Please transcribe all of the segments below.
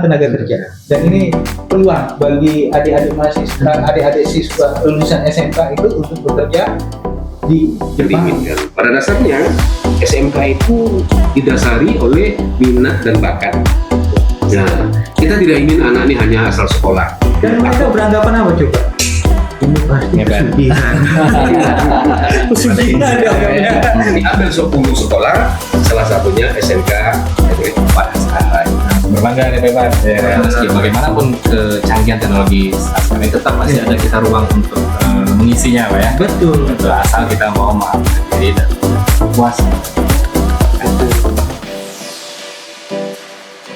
tenaga kerja. Dan ini peluang bagi adik-adik mahasiswa, adik-adik siswa lulusan SMK itu untuk bekerja di Jepang. Pada dasarnya SMK itu didasari oleh minat dan bakat. Nah, kita tidak ingin anak ini hanya asal sekolah. Dan mereka beranggapan apa coba? Ini pasti pesugihan. Pesugihan ya. Diambil 10 sekolah, salah satunya SMK Negeri 4 sekarang. Berbangga nih Pak. Ya, meski bagaimanapun kecanggihan teknologi saat ini tetap masih ada kita ruang untuk mengisinya Pak ya. Betul. Asal kita mau mengambil diri dan puas.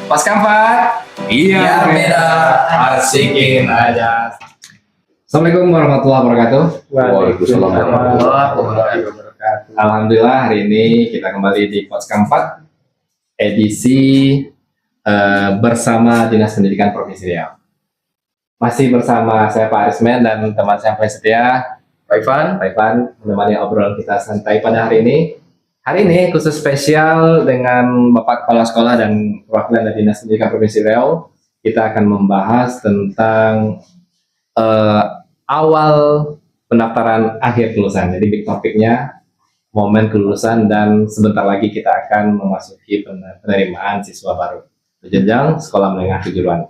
Pas kampat, iya beda, asikin aja. Assalamualaikum warahmatullahi wabarakatuh. Waalaikumsalam warahmatullahi wabarakatuh. Alhamdulillah hari ini kita kembali di Podcast 4 edisi bersama Dinas Pendidikan Provinsi Riau. Masih bersama saya Pak Arismen dan teman saya yang setia Pak Ivan menemani obrolan kita santai pada hari ini. Hari ini khusus spesial dengan Bapak Kepala Sekolah dan perwakilan dari Dinas Pendidikan Provinsi Riau. Kita akan membahas tentang awal pendaftaran akhir kelulusan. Jadi big topiknya momen kelulusan dan sebentar lagi kita akan memasuki penerimaan siswa baru jenjang sekolah menengah kejuruan.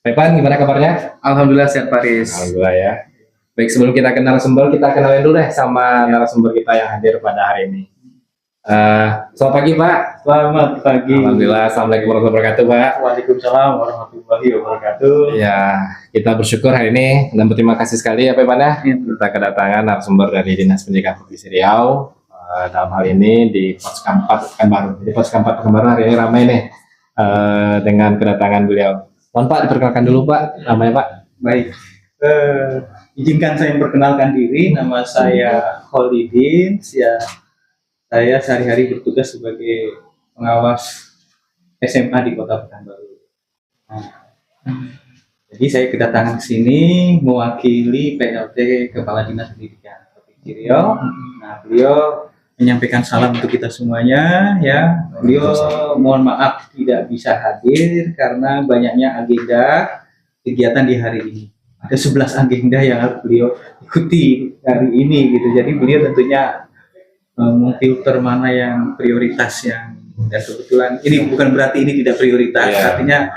Pak, gimana kabarnya? Alhamdulillah sehat Pak Aris. Alhamdulillah ya. Baik, sebelum kita ke narasumber, kita kenalin dulu deh sama narasumber kita yang hadir pada hari ini. Selamat pagi Pak. Selamat pagi. Alhamdulillah, assalamualaikum warahmatullahi wabarakatuh Pak. Waalaikumsalam warahmatullahi wabarakatuh. Ya, kita bersyukur hari ini dan berterima kasih sekali ya Pak Ivan ya. Kita kedatangan narasumber dari Dinas Pendidikan Provinsi Riau. Dalam hal ini di Poskam 4 Pekanbaru. Jadi Poskam 4 Pekanbaru hari ini ramai nih dengan kedatangan beliau. Mohon Pak diperkenalkan dulu Pak, namanya Pak. Baik. Izinkan saya memperkenalkan diri. Nama saya Kholidin. Saya sehari-hari bertugas sebagai pengawas SMA di Kota Pekanbaru. Jadi saya kedatangan ke sini mewakili PLT Kepala Dinas Pendidikan Provinsi Riau. Nah, beliau menyampaikan salam untuk kita semuanya ya. Beliau mohon maaf tidak bisa hadir karena banyaknya agenda kegiatan di hari ini. Ada 11 agenda yang harus beliau ikuti hari ini gitu. Jadi beliau tentunya memfilter mana yang prioritas dan kebetulan ini bukan berarti ini tidak prioritas. Artinya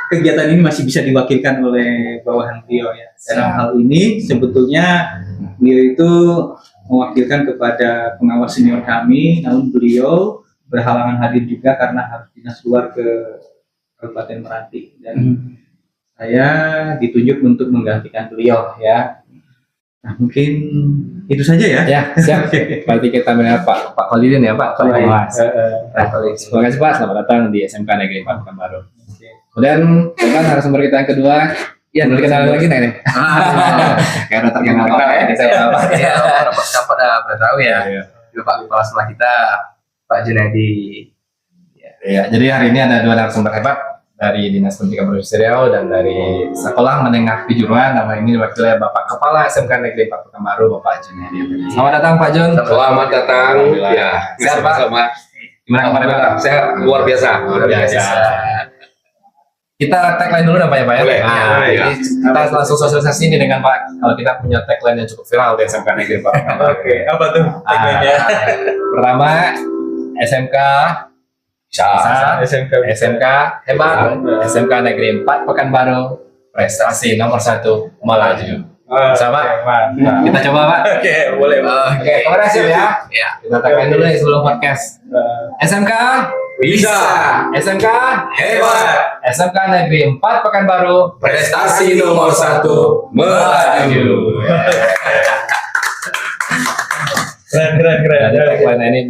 kegiatan ini masih bisa diwakilkan oleh bawahan beliau ya. Dalam hal ini sebetulnya beliau itu mewakilkan kepada pengawas senior kami, namun beliau berhalangan hadir juga karena harus dinas luar ke Kabupaten Meranti dan saya ditunjuk untuk menggantikan beliau ya. Nah, mungkin itu saja ya. Ya, siap. Berarti kita melihat Pak Kholidin ya Pak. Terima kasih Pak, selamat datang di SMK Negeri 4 Pekanbaru. Kemudian kan narasumber kita yang kedua. Ya, boleh kenalan lagi nih. Kayak udah terkenal Pak ya. Saya Pak. Ya, orang Poskam udah tahu ya. Pak Kepala Sekolah kita Pak Junaidi. Ya, jadi hari ini ada dua narasumber hebat dari Dinas Pendidikan Provinsi Riau dan dari Sekolah Menengah Kejuruan. Nama ini diwakili Bapak Kepala SMK Negeri 4 Pekanbaru, Bapak Junaidi. Selamat datang Pak Jun. Selamat datang. Ya, sehat Pak. Gimana kabarnya Pak? Sehat, luar biasa. Luar biasa. Kita tagline dulu Pak ya Pak ya. Boleh. Jadi kita langsung sosialisasi ini dengan Pak. Kalau kita punya tagline yang cukup viral di SMK Negeri 4 Pekanbaru. Oke, apa tuh tagline-nya? Pertama, SMK bisa. SMK hebat. SMK Negeri 4 Pekanbaru, prestasi nomor 1 melaju. Sama. Kita coba Pak. Oke, boleh. Oke, terima kasih ya. Ya. Kita tagline dulu ya sebelum podcast. SMK Bisa. SMK Hebat. SMK Negeri 4 Pekanbaru, Prestasi nomor 1 melaju. Keren. Ada tagline ini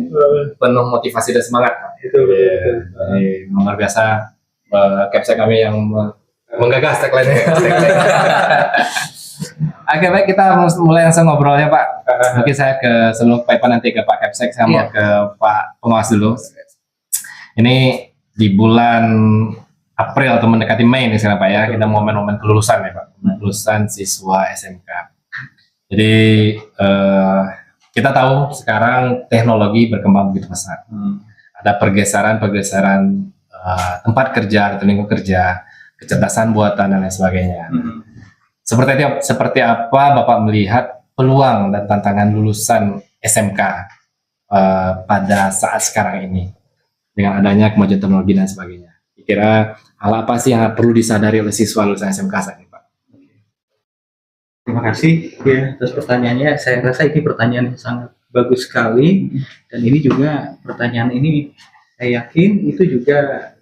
penuh motivasi dan semangat. Itu betul. Ini luar biasa capsek kami yang menggagas tagline-nya. Oke baik, kita mulai langsung ngobrolnya Pak. Mungkin saya sebelum Pak Ivan nanti ke Pak Capsek, saya mau ke Pak Pengawas dulu. Ini di bulan April atau mendekati Mei nih sekarang Pak ya, kita momen-momen kelulusan ya Pak, kelulusan siswa SMK. Jadi kita tahu sekarang teknologi berkembang begitu pesat. Ada pergeseran tempat kerja atau lingkup kerja kecerdasan buatan dan lain sebagainya. Hmm. Seperti apa Bapak melihat peluang dan tantangan lulusan SMK pada saat sekarang ini dengan adanya kemajuan teknologi dan sebagainya? Kira hal apa sih yang perlu disadari oleh siswa lulusan SMK saat ini, Pak? Terima kasih ya atas pertanyaannya. Saya rasa ini pertanyaan yang sangat bagus sekali, dan ini juga pertanyaan ini saya yakin itu juga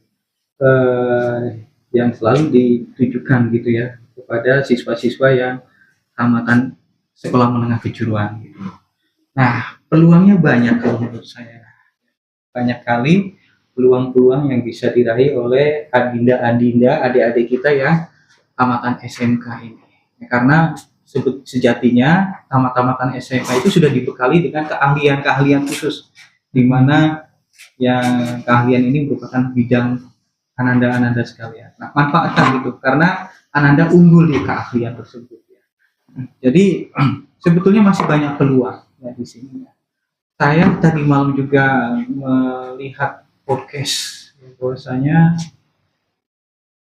yang selalu ditujukan gitu ya kepada siswa-siswa yang tamatan sekolah menengah kejuruan gitu. Nah, peluangnya banyak kalau menurut saya. Banyak kali peluang-peluang yang bisa diraih oleh adinda-adinda, adik-adik kita yang tamatan SMK ini. Ya, karena sejatinya tamat-tamatan SMK itu sudah dibekali dengan keahlian-keahlian khusus, di mana yang keahlian ini merupakan bidang ananda-ananda sekalian. Nah, manfaatkan gitu, karena ananda unggul di keahlian tersebut. Ya. Jadi sebetulnya masih banyak peluang ya di sini. Saya tadi malam juga melihat podcast bahwasanya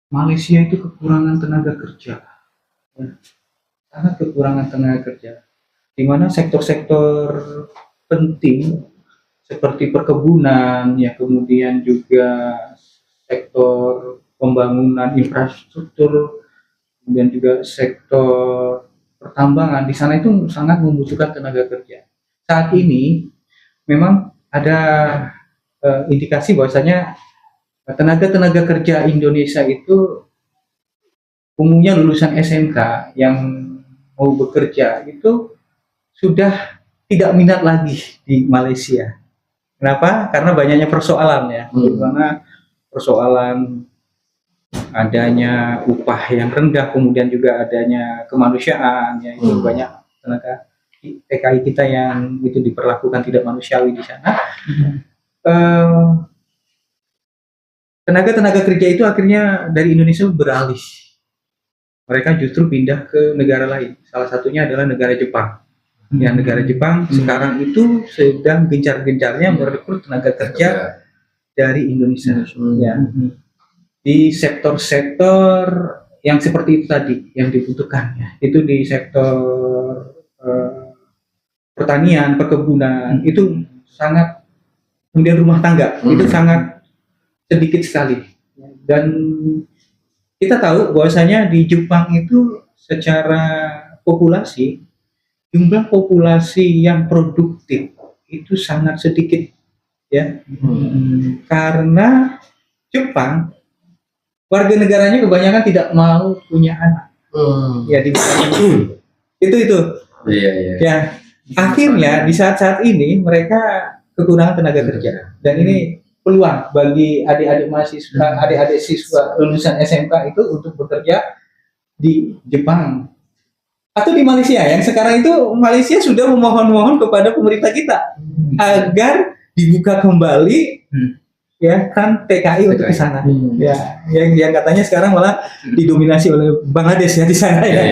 Malaysia itu kekurangan tenaga kerja. Ya. Sangat kekurangan tenaga kerja, di mana sektor-sektor penting seperti perkebunan, ya kemudian juga sektor pembangunan infrastruktur, kemudian juga sektor pertambangan, di sana itu sangat membutuhkan tenaga kerja. Saat ini memang ada indikasi bahwasanya tenaga kerja Indonesia itu umumnya lulusan SMK yang mau bekerja itu sudah tidak minat lagi di Malaysia. Kenapa? Karena banyaknya persoalan ya, karena persoalan adanya upah yang rendah, kemudian juga adanya kemanusiaan, ya itu banyak tenaga TKI kita yang itu diperlakukan tidak manusiawi di sana. Tenaga kerja itu akhirnya dari Indonesia beralih. Mereka justru pindah ke negara lain. Salah satunya adalah negara Jepang. Ya, negara Jepang sekarang itu sedang gencar-gencarnya merekrut tenaga kerja dari Indonesia. Ya. Di sektor-sektor yang seperti itu tadi yang dibutuhkan. Ya. Itu di sektor pertanian, perkebunan, itu sangat, kemudian rumah tangga, itu sangat sedikit sekali. Dan kita tahu bahwasanya di Jepang itu secara populasi, jumlah populasi yang produktif itu sangat sedikit, ya. Karena Jepang warga negaranya kebanyakan tidak mau punya anak. Ya di itu. Iya. Ya, akhirnya di saat-saat ini mereka kekurangan tenaga kerja, dan ini peluang bagi adik-adik mahasiswa, adik-adik siswa lulusan SMK itu untuk bekerja di Jepang atau di Malaysia. Yang sekarang itu Malaysia sudah memohon-mohon kepada pemerintah kita agar dibuka kembali ya kan TKI untuk ke sana. Ya, yang katanya sekarang malah didominasi oleh Bangladesh ya di sana ya.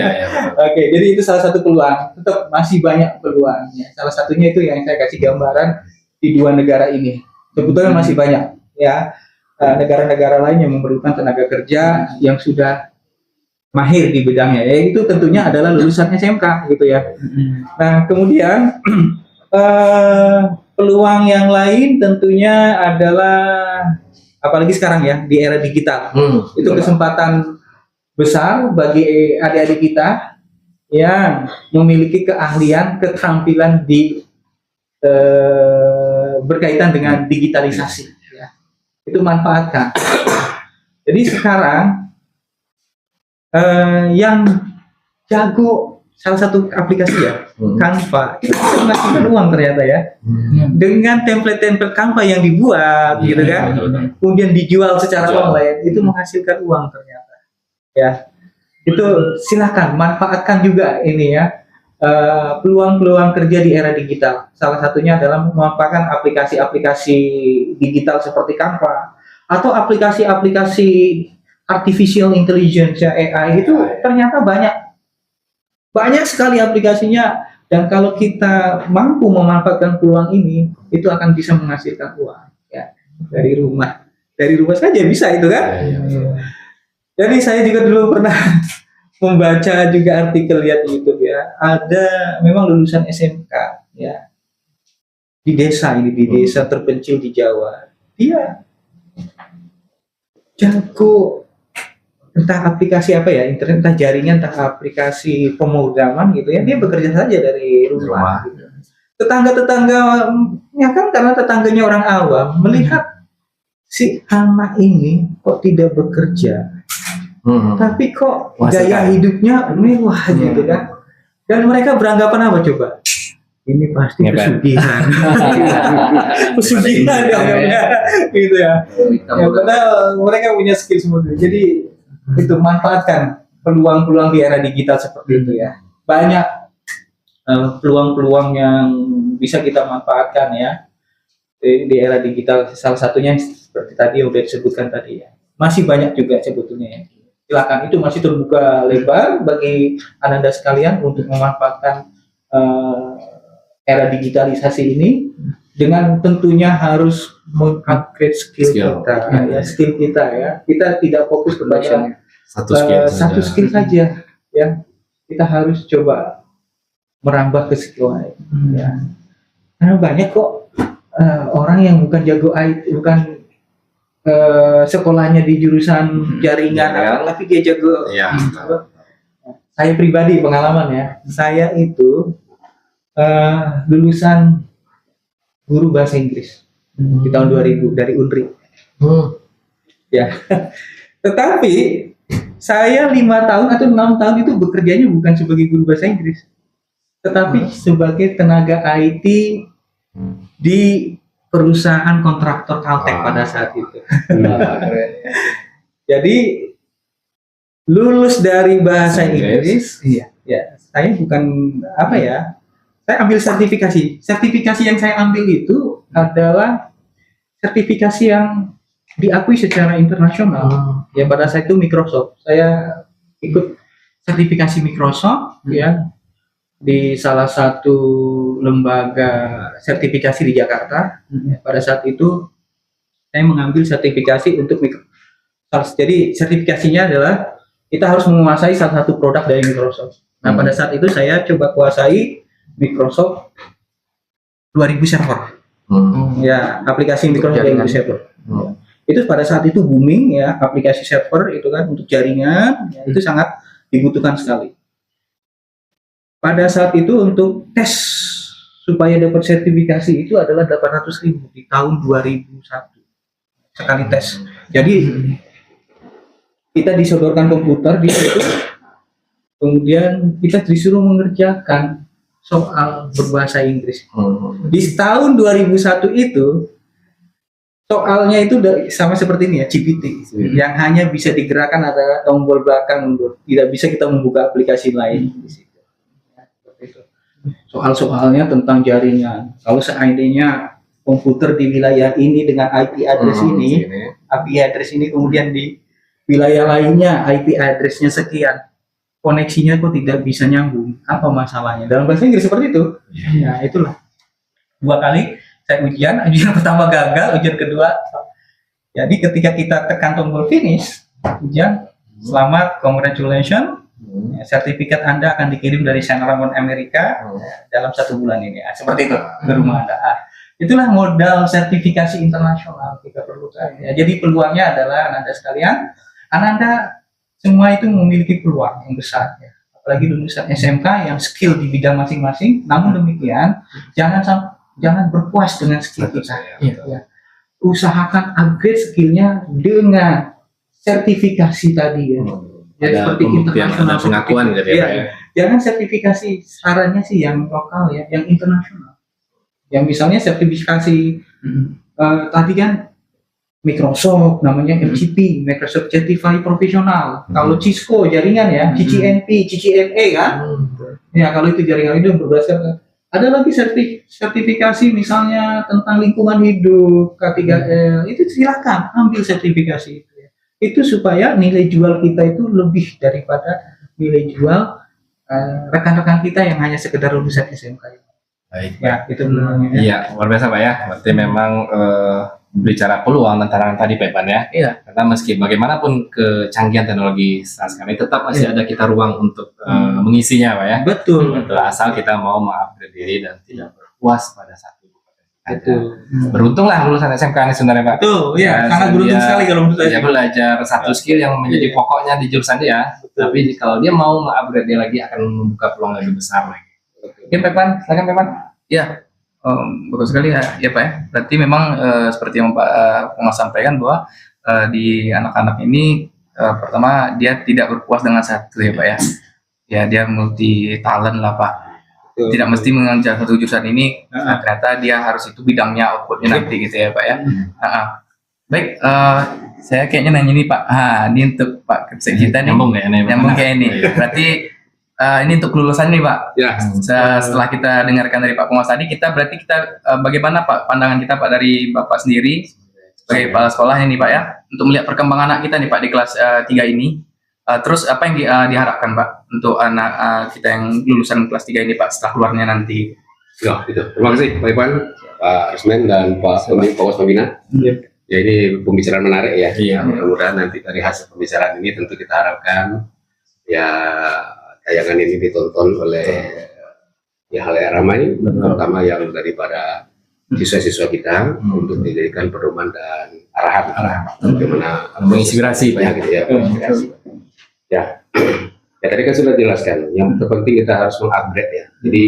Oke, jadi itu salah satu peluang. Tetap masih banyak peluang. Ya. Salah satunya itu yang saya kasih gambaran di dua negara ini. Sebetulnya masih banyak ya negara-negara lain yang memerlukan tenaga kerja yang sudah mahir di bidangnya. Ya itu tentunya adalah lulusan SMK gitu ya. Nah kemudian peluang yang lain tentunya adalah apalagi sekarang ya di era digital. Itu kesempatan besar bagi adik-adik kita yang memiliki keahlian, keterampilan di berkaitan dengan digitalisasi. Ya. Itu manfaatkan. Jadi sekarang yang jago salah satu aplikasi ya, Canva, itu bisa menghasilkan uang ternyata ya. Dengan template-template Canva yang dibuat, gitu kan, kemudian dijual secara online, itu menghasilkan uang ternyata. Ya, itu silakan manfaatkan juga ini ya. Peluang-peluang kerja di era digital. Salah satunya adalah memanfaatkan aplikasi-aplikasi digital seperti Canva atau aplikasi-aplikasi artificial intelligence ya, AI itu ternyata banyak sekali aplikasinya, dan kalau kita mampu memanfaatkan peluang ini itu akan bisa menghasilkan uang ya dari rumah saja bisa itu kan. Jadi saya juga dulu pernah membaca juga artikel lihat di YouTube ya. Ada memang lulusan SMK ya di desa ini, di desa terpencil di Jawa. Dia jago entah aplikasi apa ya, internet, entah jaringan, entah aplikasi pemrograman gitu ya. Dia bekerja saja dari rumah. Gitu. Tetangga-tetangganya kan karena tetangganya orang awam melihat si anak ini kok tidak bekerja, tapi kok gaya hidupnya mewah gitu kan. Dan mereka beranggapan apa coba? Ini pasti pesugihan. Pesugihan ya, gitu ya. Ya padahal mereka punya skill semua. Jadi itu manfaatkan peluang-peluang di era digital seperti itu ya. Banyak peluang-peluang yang bisa kita manfaatkan ya di era digital. Salah satunya seperti tadi yang udah disebutkan tadi ya. Masih banyak juga sebetulnya ya. Silakan, itu masih terbuka lebar bagi Ananda sekalian untuk memanfaatkan era digitalisasi ini, dengan tentunya harus mengupgrade skill kita ya, skill kita ya. Kita tidak fokus kepada satu skill saja ya. Kita harus coba merambah ke skill lain ya. Karena banyak kok orang yang bukan jago IT, bukan sekolahnya di jurusan jaringan, tapi dia jago. Saya pribadi pengalaman ya, saya itu lulusan guru bahasa Inggris di tahun 2000 dari Unri. Ya, tetapi saya 5 tahun atau 6 tahun itu bekerjanya bukan sebagai guru bahasa Inggris, tetapi sebagai tenaga IT di perusahaan kontraktor Caltech pada saat itu. Jadi lulus dari bahasa Inggris, ya saya bukan apa ya, saya ambil sertifikasi. Sertifikasi yang saya ambil itu adalah sertifikasi yang diakui secara internasional. Ya pada saat itu Microsoft. Saya ikut sertifikasi Microsoft ya di salah satu lembaga sertifikasi di Jakarta. Pada saat itu saya mengambil sertifikasi untuk Microsoft. Jadi sertifikasinya adalah kita harus menguasai salah satu produk dari Microsoft. Nah pada saat itu saya coba kuasai Microsoft 2000 server. Ya, aplikasi Microsoft 2000 server. Itu pada saat itu booming ya, aplikasi server itu kan untuk jaringan ya, itu sangat dibutuhkan sekali. Pada saat itu untuk tes supaya dapat sertifikasi itu adalah 800.000 di tahun 2001 sekali tes. Jadi kita disodorkan komputer di situ, kemudian kita disuruh mengerjakan soal berbahasa Inggris. Di tahun 2001 itu soalnya itu sama seperti ini ya, GPT, yang hanya bisa digerakkan ada tombol belakang mundur, tidak bisa kita membuka aplikasi lain di situ. Ya, seperti itu. Soal-soalnya tentang jaringan. Kalau seandainya komputer di wilayah ini dengan IP address IP address ini kemudian di wilayah lainnya IP addressnya sekian, koneksinya kok tidak bisa nyambung, apa masalahnya? Dalam bahasa Inggris seperti itu. Ya itulah. 2 kali saya ujian pertama gagal, ujian kedua. Jadi ketika kita tekan tombol finish ujian, selamat, congratulations, sertifikat Anda akan dikirim dari Sanramon Amerika dalam 1 bulan ini. Seperti itu ke rumah Anda. Itulah modal sertifikasi internasional kita perlukan. Ya, jadi peluangnya adalah Ananda sekalian, Ananda semua itu memiliki peluang yang besar. Ya. Apalagi lulusan SMK yang skill di bidang masing-masing. Namun demikian, jangan berpuas dengan skill kita. Ya. Usahakan upgrade skillnya dengan sertifikasi tadi ya. Jadi seperti internasional pengakuan gitu ya. Jangan sertifikasi, sarannya sih yang lokal ya, yang internasional. Yang misalnya sertifikasi tadi kan Microsoft namanya MCP, Microsoft Certified Professional. Kalau Cisco jaringan ya, CCNP, CCNA kan. Ya kalau itu jaringan itu berdasarkan. Ada lagi sertifikasi misalnya tentang lingkungan hidup K3L, itu silakan ambil sertifikasi itu. Ya. Itu supaya nilai jual kita itu lebih daripada nilai jual rekan-rekan kita yang hanya sekedar lulusan SMK. Baik. Ya, itu Iya, luar biasa Pak ya. Berarti memang bicara peluang dan tantangan tadi Pak Ipan ya. Iya. Karena meski bagaimanapun kecanggihan teknologi saat kami tetap masih ada kita ruang untuk mengisinya Pak ya. Betul. Betul, asal kita mau mengupgrade diri dan tidak berpuas pada satu kompetensi. Betul. Beruntunglah lulusan SMK ini sebenarnya Pak. Betul, ya, Ya, sangat beruntung dia- sekali kalau menurut Dia saya. belajar satu skill yang menjadi Iya. pokoknya di jurusan dia, tapi kalau dia mau mengupgrade dia lagi akan membuka peluang lebih besar lagi. Oke Pepan, silakan Pepan. Ya, bagus sekali ya Pak ya. Berarti memang seperti yang Pak Pengas sampaikan bahwa di anak-anak ini pertama dia tidak berpuas dengan satu ya Pak ya. Ya dia multi talent lah Pak. Betul. Tidak mesti mengejar satu jurusan ini. Ternyata dia harus itu bidangnya outputnya nanti gitu ya Pak ya. Baik, saya kayaknya nanya nih Pak. Ini untuk Pak Kepsek kita nih. Nyambung nggak ini? Nyambung kayak ini. Berarti ini untuk kelulusan nih Pak. Ya, Setelah kita dengarkan dari Pak Penguas tadi, kita bagaimana Pak pandangan kita Pak dari Bapak sendiri sebagai kepala sekolah ini Pak ya, untuk melihat perkembangan anak kita nih Pak di kelas 3 ini. Terus apa yang diharapkan Pak untuk anak kita yang lulusan kelas 3 ini Pak setelah keluarnya nanti? ya itu. Terima kasih Pak Ipan, Pak Resmen dan Pak Pengawas Pembina. Iya. Ya ini pembicaraan menarik ya. Iya. Mudah-mudahan nanti dari hasil pembicaraan ini tentu kita harapkan ya tayangan ini ditonton oleh ya halayak ramai, terutama yang daripada siswa-siswa kita untuk dijadikan pedoman dan arahan bagaimana Menginspirasi Pak ya. gitu ya. menginspirasi. Ya, ya tadi kan sudah jelaskan. Yang terpenting kita harus mengupgrade ya. Jadi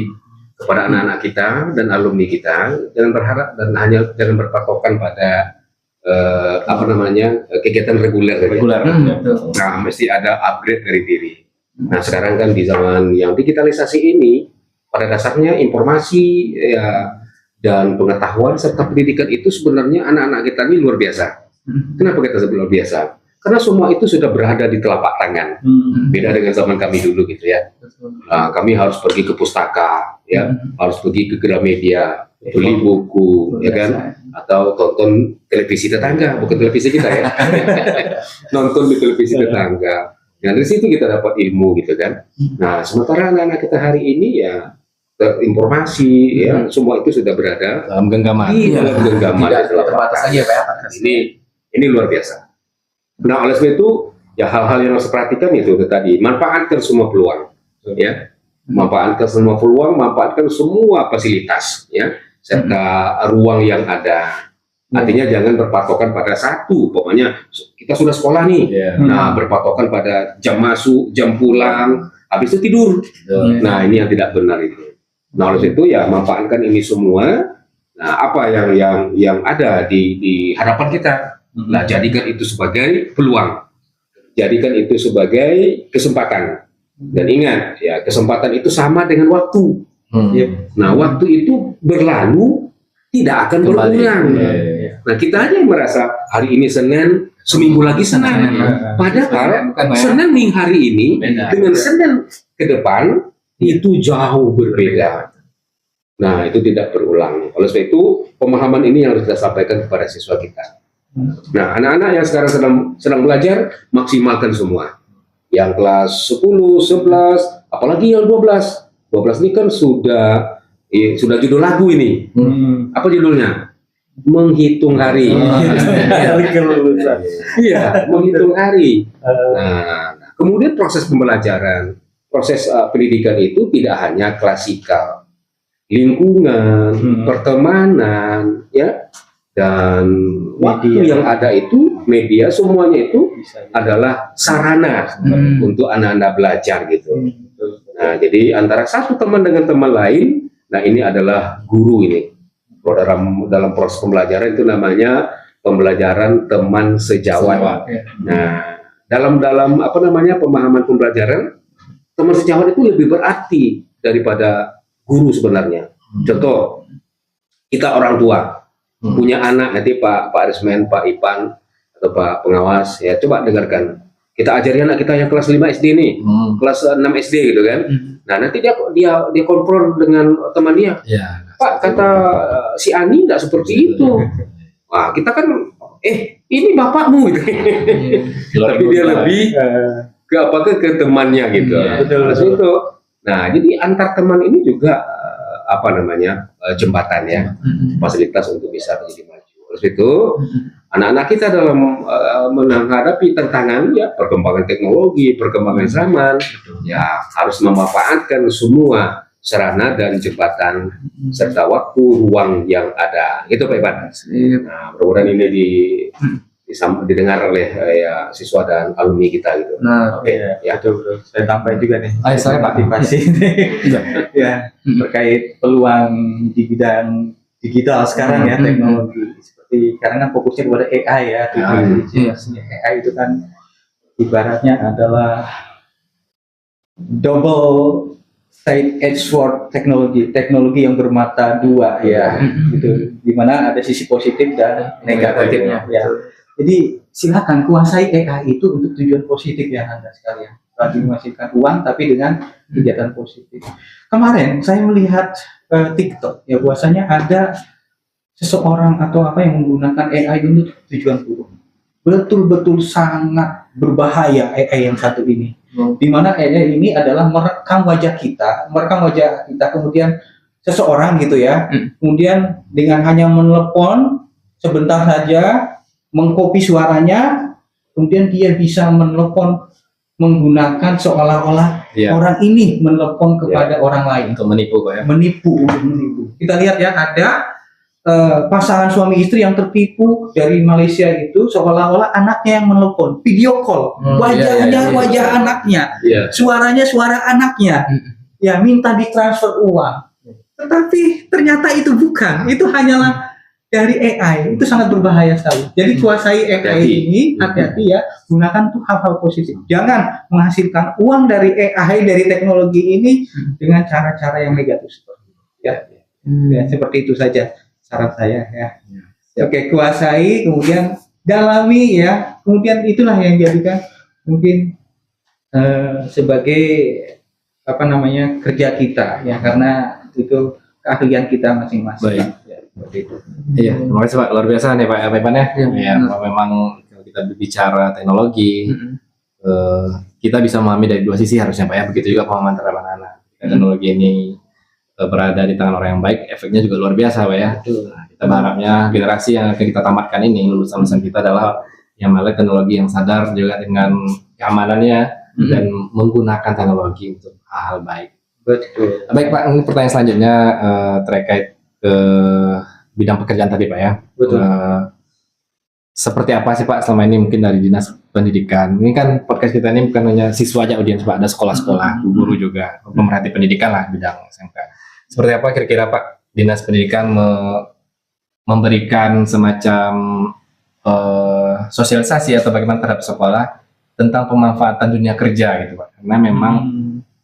kepada anak-anak kita dan alumni kita jangan berharap dan jangan berpatokan pada kegiatan reguler. Ya. Reguler. Nah, mesti ada upgrade dari diri. Nah, sekarang kan di zaman yang digitalisasi ini, pada dasarnya informasi ya dan pengetahuan serta pendidikan itu sebenarnya anak-anak kita ini luar biasa. Kenapa kita sebut luar biasa? Karena semua itu sudah berada di telapak tangan. Beda dengan zaman kami dulu gitu ya. Nah, kami harus pergi ke pustaka, ya, harus pergi ke Gramedia, beli buku, ya kan, atau tonton televisi tetangga, bukan televisi kita ya, nonton di televisi tetangga. Nah dari situ kita dapat ilmu gitu kan. Nah sementara anak-anak kita hari ini ya informasi ya semua itu sudah berada Dalam genggaman. di dalam genggaman. Tidak di telapak terbatas tangan. lagi ya Pak ya. Ini luar biasa. Nah oleh sebab itu ya hal-hal yang harus perhatikan itu tadi manfaatkan semua peluang, ya, manfaatkan semua peluang, manfaatkan semua fasilitas, ya, serta ruang yang ada. Artinya jangan berpatokan pada satu, pokoknya kita sudah sekolah nih, nah berpatokan pada jam masuk, jam pulang, habis itu tidur. Nah ini yang tidak benar itu. Nah oleh itu ya manfaatkan ini semua. Nah apa yang ada di hadapan kita, nah jadikan itu sebagai peluang, jadikan itu sebagai kesempatan. Dan ingat ya kesempatan itu sama dengan waktu. Nah waktu itu berlalu tidak akan berulang. Nah kita aja yang merasa hari ini Senin, seminggu lagi Senin. Padahal Senin hari ini dengan Senin ke depan itu jauh berbeda. Nah itu tidak berulang. Oleh sebab itu pemahaman ini yang harus kita sampaikan kepada siswa kita. Nah anak-anak yang sekarang sedang belajar maksimalkan semua. Yang kelas 10, 11, apalagi yang 12. 12 ini kan sudah judul lagu ini. Apa judulnya? Menghitung hari. Iya, menghitung hari. Nah, kemudian proses pembelajaran, proses pendidikan itu tidak hanya klasikal, lingkungan, pertemanan, ya, dan waktu yang ada itu media semuanya itu adalah sarana untuk anak-anak belajar gitu. Nah, jadi antara satu teman dengan teman lain, nah ini adalah guru ini. Dalam proses pembelajaran itu namanya pembelajaran teman sejawat. Nah, dalam pemahaman pembelajaran teman sejawat itu lebih berarti daripada guru sebenarnya. Contoh, kita orang tua punya anak nanti Pak Arismen, Pak Ipan atau Pak Pengawas ya coba dengarkan. Kita ajari anak kita yang kelas 5 SD nih, kelas 6 SD gitu kan. Nah, nanti dia konfront dengan teman dia. Pak, kata si Ani nggak seperti itu. Wah, kita kan, ini bapakmu gitu. Tapi dia lebih ke temannya gitu. Itu. Nah, jadi antar teman ini juga jembatan ya, fasilitas untuk bisa menjadi maju. Oleh Terus itu anak-anak kita dalam menghadapi tantangan ya perkembangan teknologi, perkembangan zaman, ya harus memanfaatkan semua sarana dan jembatan serta waktu ruang yang ada. Gitu Pak Ivan. Nah, mudah-mudahan ini didengar oleh ya siswa dan alumni kita gitu. Nah, Oke, ya. Betul. Saya tambahin juga nih. Saya Pak. Motivasi ya terkait peluang di bidang digital sekarang ya, teknologi seperti karena kan fokusnya kepada AI ya. AI itu kan ibaratnya adalah double edge sword teknologi yang bermata dua ya, gitu. Dimana ada sisi positif dan negatifnya ya. Jadi silakan kuasai AI itu untuk tujuan positif ya Anda sekalian. Lagi menghasilkan uang tapi dengan kegiatan positif. Kemarin saya melihat TikTok ya, bahwasanya ada seseorang atau apa yang menggunakan AI untuk tujuan buruk. Betul-betul sangat berbahaya AI yang satu ini. Di mana AI ini adalah merekam wajah kita kemudian seseorang gitu ya. Kemudian dengan hanya menelepon sebentar saja, mengcopy suaranya, kemudian dia bisa menelepon menggunakan seolah-olah orang ini menelepon kepada orang lain Untuk menipu Pak ya. menipu. Kita lihat ya, ada pasangan suami istri yang tertipu dari Malaysia itu, seolah-olah anaknya yang menelepon, video call, wajahnya wajah anaknya, suaranya suara anaknya, ya minta ditransfer uang. Tetapi ternyata itu bukan, itu hanyalah dari AI. Itu sangat berbahaya sekali. Jadi kuasai AI ini, hati-hati ya, gunakan tuh hal-hal positif. Jangan menghasilkan uang dari AI, dari teknologi ini dengan cara-cara yang negatif seperti itu. Ya, seperti itu saja saran saya ya. Oke, kuasai, kemudian dalami ya, kemudian itulah yang jadikan mungkin sebagai apa namanya kerja kita ya, karena itu keahlian kita masing-masing. Baik. Ya, seperti itu. Iya, terima kasih Pak. Luar biasa nih Pak Ivan ya. Ya, memang kalau kita berbicara teknologi, kita bisa memahami dari dua sisi harusnya Pak ya. Begitu juga pemahaman terhadap anak-anak. Teknologi ini berada di tangan orang yang baik, efeknya juga luar biasa Pak ya. Nah, kita berharapnya generasi yang akan kita tamatkan ini, lulusan-lulusan kita adalah yang melek teknologi yang sadar juga dengan keamanannya dan menggunakan teknologi untuk hal-hal baik. Betul. Baik Pak, ini pertanyaan selanjutnya terkait ke bidang pekerjaan tadi Pak ya. Betul. Seperti apa sih Pak selama ini mungkin dari dinas pendidikan? Ini kan podcast kita ini bukan hanya siswa aja audiens Pak, ada sekolah-sekolah, guru juga, pemerhati pendidikan lah bidang SMK. Seperti apa kira-kira Pak dinas pendidikan memberikan semacam sosialisasi atau bagaimana terhadap sekolah tentang pemanfaatan dunia kerja gitu Pak? Karena memang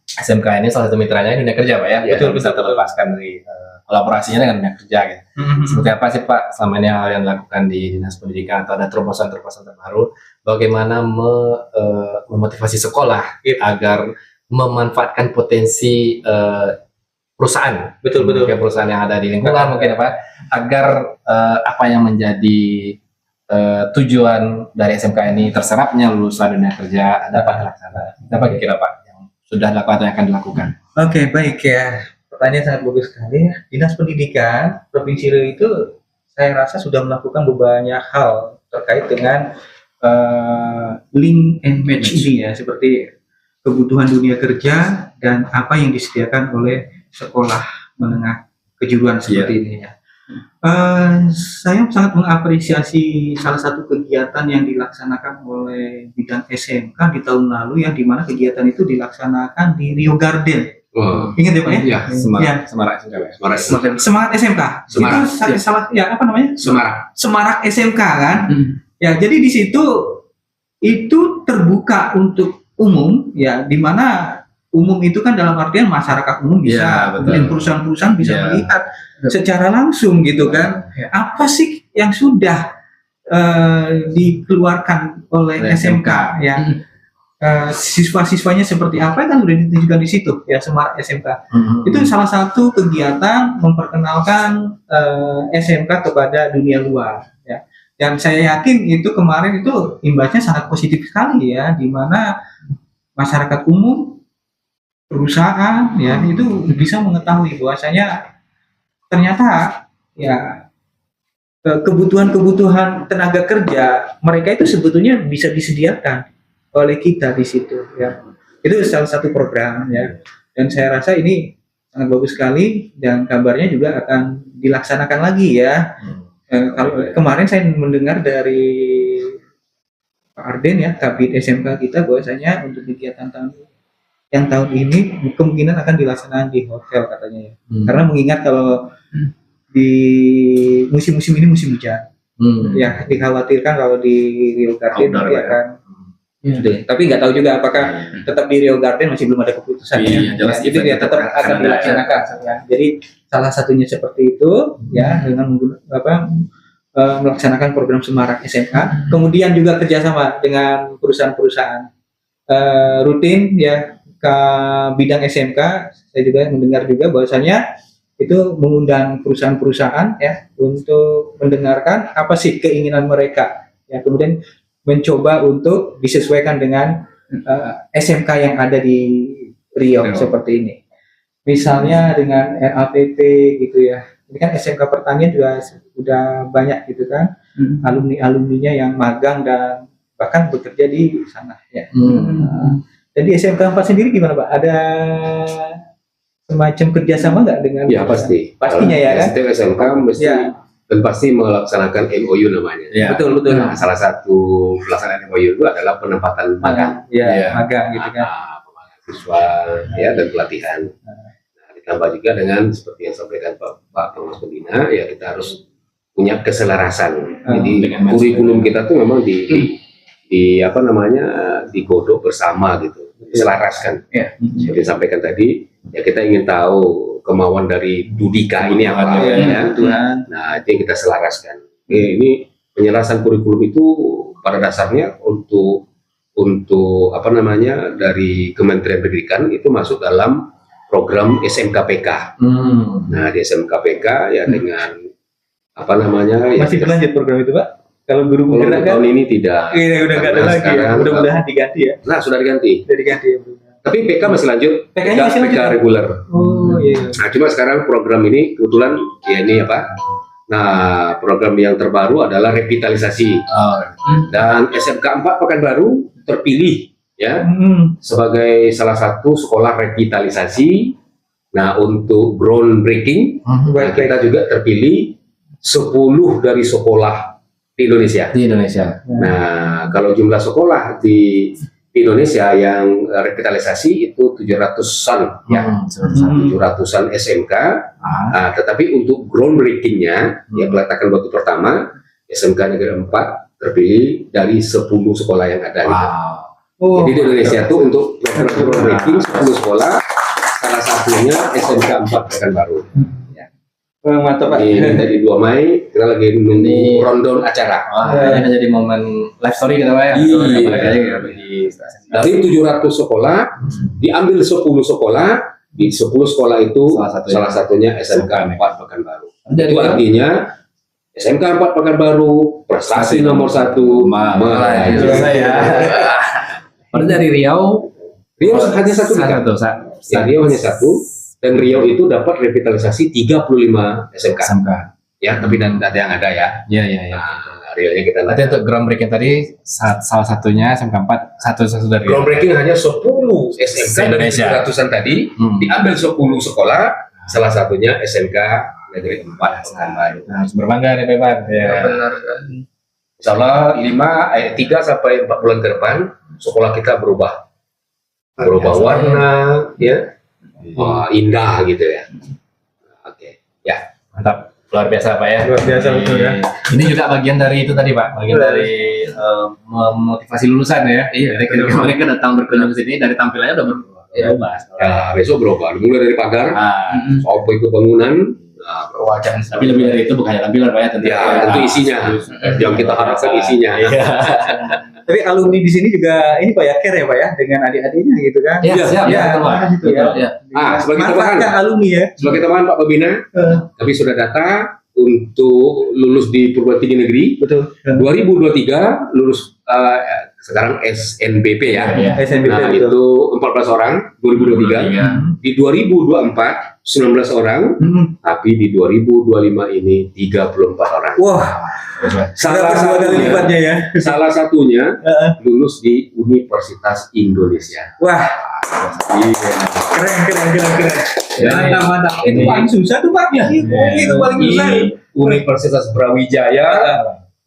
SMK ini salah satu mitranya dunia kerja Pak ya, betul bisa terlepaskan dari kolaborasinya dengan dunia kerja gitu. Seperti apa sih Pak selama ini hal yang dilakukan di dinas pendidikan, atau ada terobosan-terobosan terbaru bagaimana memotivasi sekolah agar memanfaatkan potensi perusahaan, betul perusahaan yang ada di lingkungan mungkin Pak, agar apa yang menjadi tujuan dari SMK ini terserapnya lulusan dunia kerja dapat terlaksana. Apa kira-kira Pak yang sudah dilakukan atau yang akan dilakukan? Oke, baik ya. Pertanyaan sangat bagus sekali ya. Dinas Pendidikan Provinsi Riau itu saya rasa sudah melakukan banyak hal terkait dengan link and match ini ya, seperti kebutuhan dunia kerja dan apa yang disediakan oleh sekolah menengah kejuruan seperti ini ya. Saya sangat mengapresiasi salah satu kegiatan yang dilaksanakan oleh bidang SMK di tahun lalu, yang dimana kegiatan itu dilaksanakan di Rio Garden. Ingat ya Pak ya? Iya, Semarak Semangat SMK. Semarak. Itu salah ya, apa namanya? Semarak SMK kan? Ya, jadi di situ itu terbuka untuk umum ya, di mana umum itu kan dalam artian masyarakat umum bisa, kemudian perusahaan-perusahaan bisa melihat secara langsung gitu kan, apa sih yang sudah dikeluarkan oleh SMK ya. Siswa-siswanya seperti apa kan sudah ditunjukkan di situ ya, Semarak SMK. Itu salah satu kegiatan memperkenalkan SMK kepada dunia luar ya. Dan saya yakin itu kemarin itu imbasnya sangat positif sekali ya, di mana masyarakat umum, perusahaan ya itu bisa mengetahui bahwasanya ternyata ya kebutuhan tenaga kerja mereka itu sebetulnya bisa disediakan oleh kita di situ ya. Itu salah satu program ya. Dan saya rasa ini sangat bagus sekali dan kabarnya juga akan dilaksanakan lagi ya. Kalau kemarin saya mendengar dari Pak Arden ya, Kabid SMK kita bahwasanya untuk kegiatan tahun ini kemungkinan akan dilaksanakan di hotel katanya ya. Karena mengingat kalau di musim-musim ini musim hujan, ya dikhawatirkan kalau di Rio Garden nanti akan. Tapi nggak tahu juga apakah tetap di Rio Garden, masih belum ada keputusan. Iya, jelas itu ya tetap akan dilaksanakan. Ya. Jadi salah satunya seperti itu ya dengan melaksanakan program Semarak SMK, kemudian juga kerjasama dengan perusahaan-perusahaan rutin ya ke bidang SMK. Saya juga mendengar juga bahwasanya itu mengundang perusahaan-perusahaan ya untuk mendengarkan apa sih keinginan mereka ya, kemudian mencoba untuk disesuaikan dengan SMK yang ada di Riau seperti ini. Misalnya dengan RAPP gitu ya. Ini kan SMK Pertanian juga sudah banyak gitu kan, alumni-alumninya yang magang dan bahkan bekerja di sana ya. Jadi SMK 4 sendiri gimana Pak? Ada semacam kerjasama nggak dengan? Ya pasti. Pastinya ya kan. Setiap SMK mesti dan pasti melaksanakan MOU namanya. Ya. Betul. Nah, salah satu pelaksanaan MOU itu adalah penempatan magang. Magang gitu kan. Pemagangan siswa ya dan pelatihan. Ditambah juga dengan seperti yang disampaikan Pak Thomas Pembina, ya kita harus punya keselarasan. Jadi kurikulum kita tuh memang digodok bersama gitu, diselaraskan. Seperti disampaikan tadi, ya kita ingin tahu kemauan dari Dudika ini apa ya. Nah, itu yang kita selaraskan. Ini penyelarasan kurikulum itu pada dasarnya untuk dari Kementerian Pendidikan itu masuk dalam program SMKPK. Nah, di SMKPK ya dengan masih berlanjut program itu Pak? Kalau guru penggerak kan? Tahun ini tidak. Iya, udah nggak ada lagi ya. Mudah-mudahan diganti ya. Nah, sudah diganti. Sudah diganti ya. Tapi PK masih lanjut. PK-nya masih lanjut. PK reguler. Oh iya. Nah, cuma sekarang program ini kebetulan ya ini apa? Nah, program yang terbaru adalah revitalisasi. Dan SMK 4 Pekanbaru terpilih ya sebagai salah satu sekolah revitalisasi. Nah, untuk groundbreaking, kita juga terpilih 10 dari sekolah di Indonesia. Nah, kalau jumlah sekolah di Indonesia yang revitalisasi itu 700-an ya, 700-an SMK. Nah, tetapi untuk groundbreakingnya, ya peletakan batu pertama, SMK Negeri 4 terpilih dari 10 sekolah yang ada. Gitu. Jadi di Indonesia itu untuk groundbreaking 10 sekolah, salah satunya SMK 4 Pekanbaru. Mantap Pak. Dari 2 Mei kita lagi menunggu rundown acara. Ini jadi momen live story kita Pak ya. Dari 700 sekolah diambil 10 sekolah, di 10 sekolah itu salah satunya SMK 4 Pekanbaru. Itu artinya SMK 4 Pekanbaru prestasi nomor 1 meraih. Berarti dari Riau hanya satu. Ya, Riau hanya satu. Dan Riau itu dapat revitalisasi 35 SMK. Ya, tapi dan data yang ada ya. Iya. Nah, Riau kita berarti untuk groundbreaking tadi salah satunya SMK 4 satu dari groundbreaking hanya 10 SMK Indonesia. Ratusan tadi diambil 10 sekolah, salah satunya SMK Negeri 4 Pekanbaru. Harus berbangga nih Pak. Ya. Benar. Insyaallah 3 sampai 4 bulan ke depan sekolah kita berubah warna ya. Wah, indah gitu ya. Oke. Ya, mantap. Luar biasa Pak ya. Luar biasa betul ya. Ini juga bagian dari itu tadi Pak, bagian dari memotivasi lulusan ya. Jadi ketika mereka datang berkunjung ke sini, dari tampilannya udah berubah. Ya, besok berubah. Mulai dari pagar, sampai ke bangunan, wajah. Tapi lebih dari itu bukan hanya tampilan Pak ya, tentu. Ya, tentu isinya. Yang kita harapkan isinya. Tapi alumni di sini juga ini Pak ya care ya Pak ya dengan adik-adiknya gitu kan? Iya, siap. Sebagai tambahan alumni ya. Sebagai tambahan Pak Pembina, kami sudah data untuk lulus di perguruan tinggi negeri. Betul. 2023 lulus sekarang SNBP ya. SNBP Nah, itu 14 orang 2023. Di 2024 19 orang, tapi di 2025 ini 34 orang. Wah, Salah dua kali satunya, lipatnya ya. salah satunya lulus di Universitas Indonesia. Wah, Iya. keren. Ya, Mantap. Itu paling susah tuh Pak. Ya. Itu paling susah. Di Universitas Brawijaya,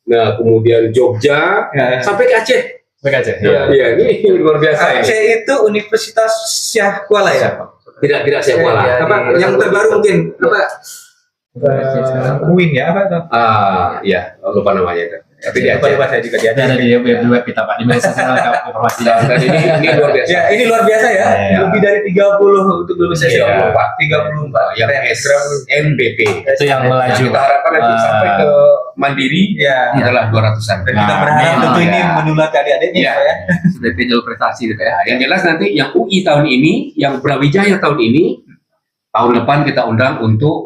nah kemudian Jogja, Ya. sampai ke Aceh. Aceh. Iya, ini luar biasa. Aceh Ini. itu Universitas Syah Kuala ya. Tidak saya kuala. Ya, Apa yang terbaru mungkin apa? UIN ya apa? Iya, lupa namanya itu. Tapi di Aceh. Lupa saya juga di Aceh. Ada di web kita Pak, di media sosial lengkap informasinya. Dan ini luar biasa. Ya, ini luar biasa ya. Iya. Lebih dari 30 untuk lulus Iya. 34. Yang SNBP. Itu yang melaju. Kita harapkan nanti sampai ke Mandiri Ya. adalah 200-an. Dan kita Nah, berharap ini tentu ini ya. menular ke adik-adiknya Iya. Pak, ya. Sebagai jalur prestasi gitu ya. Yang jelas nanti yang UI tahun ini, yang Brawijaya tahun ini, tahun depan kita undang untuk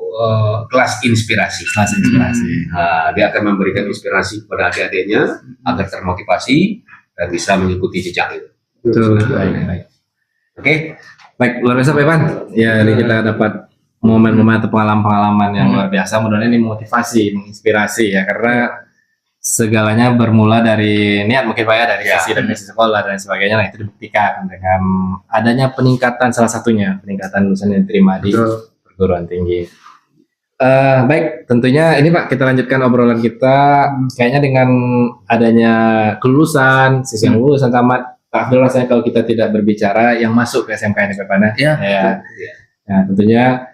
kelas inspirasi. Kelas inspirasi. Nah, dia akan memberikan inspirasi kepada adik-adiknya agar termotivasi dan bisa mengikuti jejak itu. Betul. Baik. Oke, Baik, luar biasa Pak Ivan. Ya, ini kita dapat momen-momen atau pengalaman-pengalaman yang luar biasa. Mudah-mudahan ini motivasi, menginspirasi ya, karena segalanya bermula dari niat mungkin Pak ya, dari Ya. visi dan misi sekolah dan sebagainya. Nah, itu dibuktikan dengan adanya peningkatan, salah satunya peningkatan lulusan yang diterima di perguruan tinggi. Baik, tentunya ini Pak, kita lanjutkan obrolan kita. Kayaknya dengan adanya kelulusan, sisi yang lulusan tamat, tak Abdul, rasanya kalau kita tidak berbicara yang masuk ke SMK ini Pak Pana. Iya. Ya. Nah, tentunya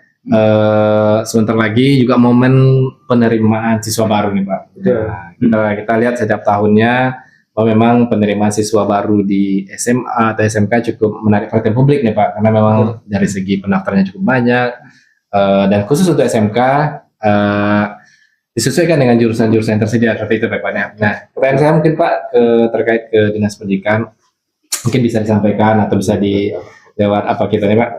sebentar lagi juga momen penerimaan siswa baru nih Pak. Nah, kita lihat setiap tahunnya bahwa memang penerimaan siswa baru di SMA atau SMK cukup menarik perhatian publik nih Pak, karena memang dari segi pendaftarnya cukup banyak. Dan khusus untuk SMK disesuaikan dengan jurusan-jurusan yang tersedia seperti itu Pak. Nah, pertanyaan saya mungkin Pak terkait ke Dinas Pendidikan, mungkin bisa disampaikan atau bisa di lewat apa kita nih Pak?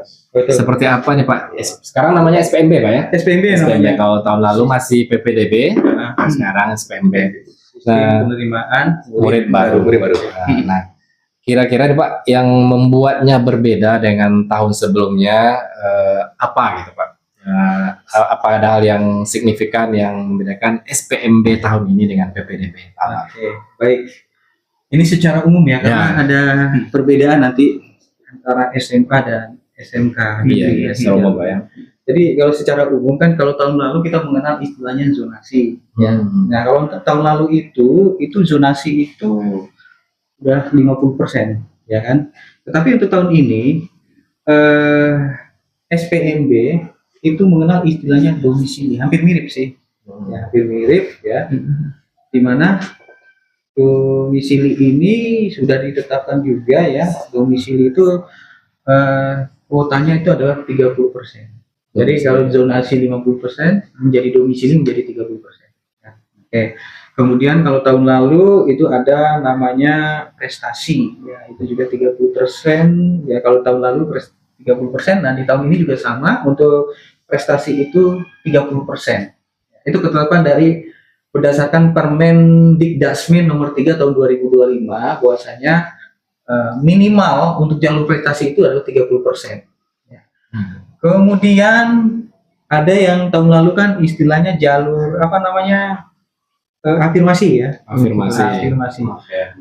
Seperti apa nih Pak? Sekarang namanya SPMB Pak ya? SPMB SPMB. namanya. Kalau tahun lalu masih PPDB, sekarang SPMB. Sistem penerimaan Murid baru. Nah, kira-kira nih Pak, yang membuatnya berbeda dengan tahun sebelumnya apa gitu Pak? Apa ada hal yang signifikan yang membedakan SPMB tahun ini dengan PPDB tahun lalu? Oke, baik. Ini secara umum ya, karena ada perbedaan nanti antara SMK dan SMK. Iya, secara umum Pak ya. Jadi kalau secara umum kan kalau tahun lalu kita mengenal istilahnya zonasi. Ya. Nah kalau tahun lalu itu zonasi itu udah 50%, ya kan. Tetapi untuk tahun ini SPMB itu mengenal istilahnya domisili, hampir mirip sih, ya, hampir mirip ya. Dimana domisili ini sudah ditetapkan juga ya, domisili itu kuotanya itu adalah 30%. Jadi kalau zonasi 50% menjadi domisili menjadi 30%. Ya. Oke. Kemudian kalau tahun lalu itu ada namanya prestasi, ya itu juga 30%. Ya kalau tahun lalu 30%, dan di tahun ini juga sama untuk prestasi itu 30%. Itu ketetapan dari berdasarkan Permendikdasmin nomor 3 tahun 2025 bahwasanya minimal untuk jalur prestasi itu adalah 30%. Ya. Kemudian ada yang tahun lalu kan istilahnya jalur apa namanya afirmasi ya. Afirmasi.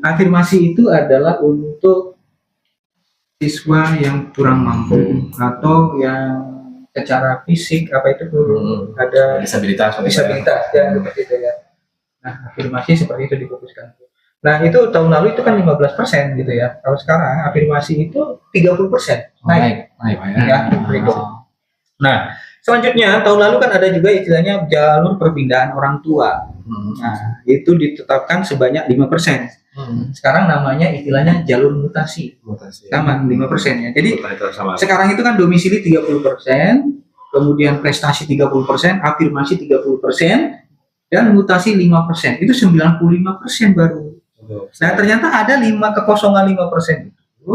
Afirmasi itu adalah untuk siswa yang kurang mampu atau yang secara fisik apa itu ada Disabilitas ya seperti itu ya. Nah, afirmasi seperti itu difokuskan. Nah, itu tahun lalu itu kan 15% gitu ya. Kalau sekarang afirmasi itu 30%. Naik Pak ya, berikut. Nah, selanjutnya tahun lalu kan ada juga istilahnya jalur perpindahan orang tua. Nah, itu ditetapkan sebanyak 5%. Sekarang namanya istilahnya jalur mutasi. Sama 5% ya. Jadi sekarang itu kan domisili 30%, kemudian prestasi 30%, afirmasi 30%, dan mutasi 5%. Itu 95% baru. Nah, ternyata ada 5% itu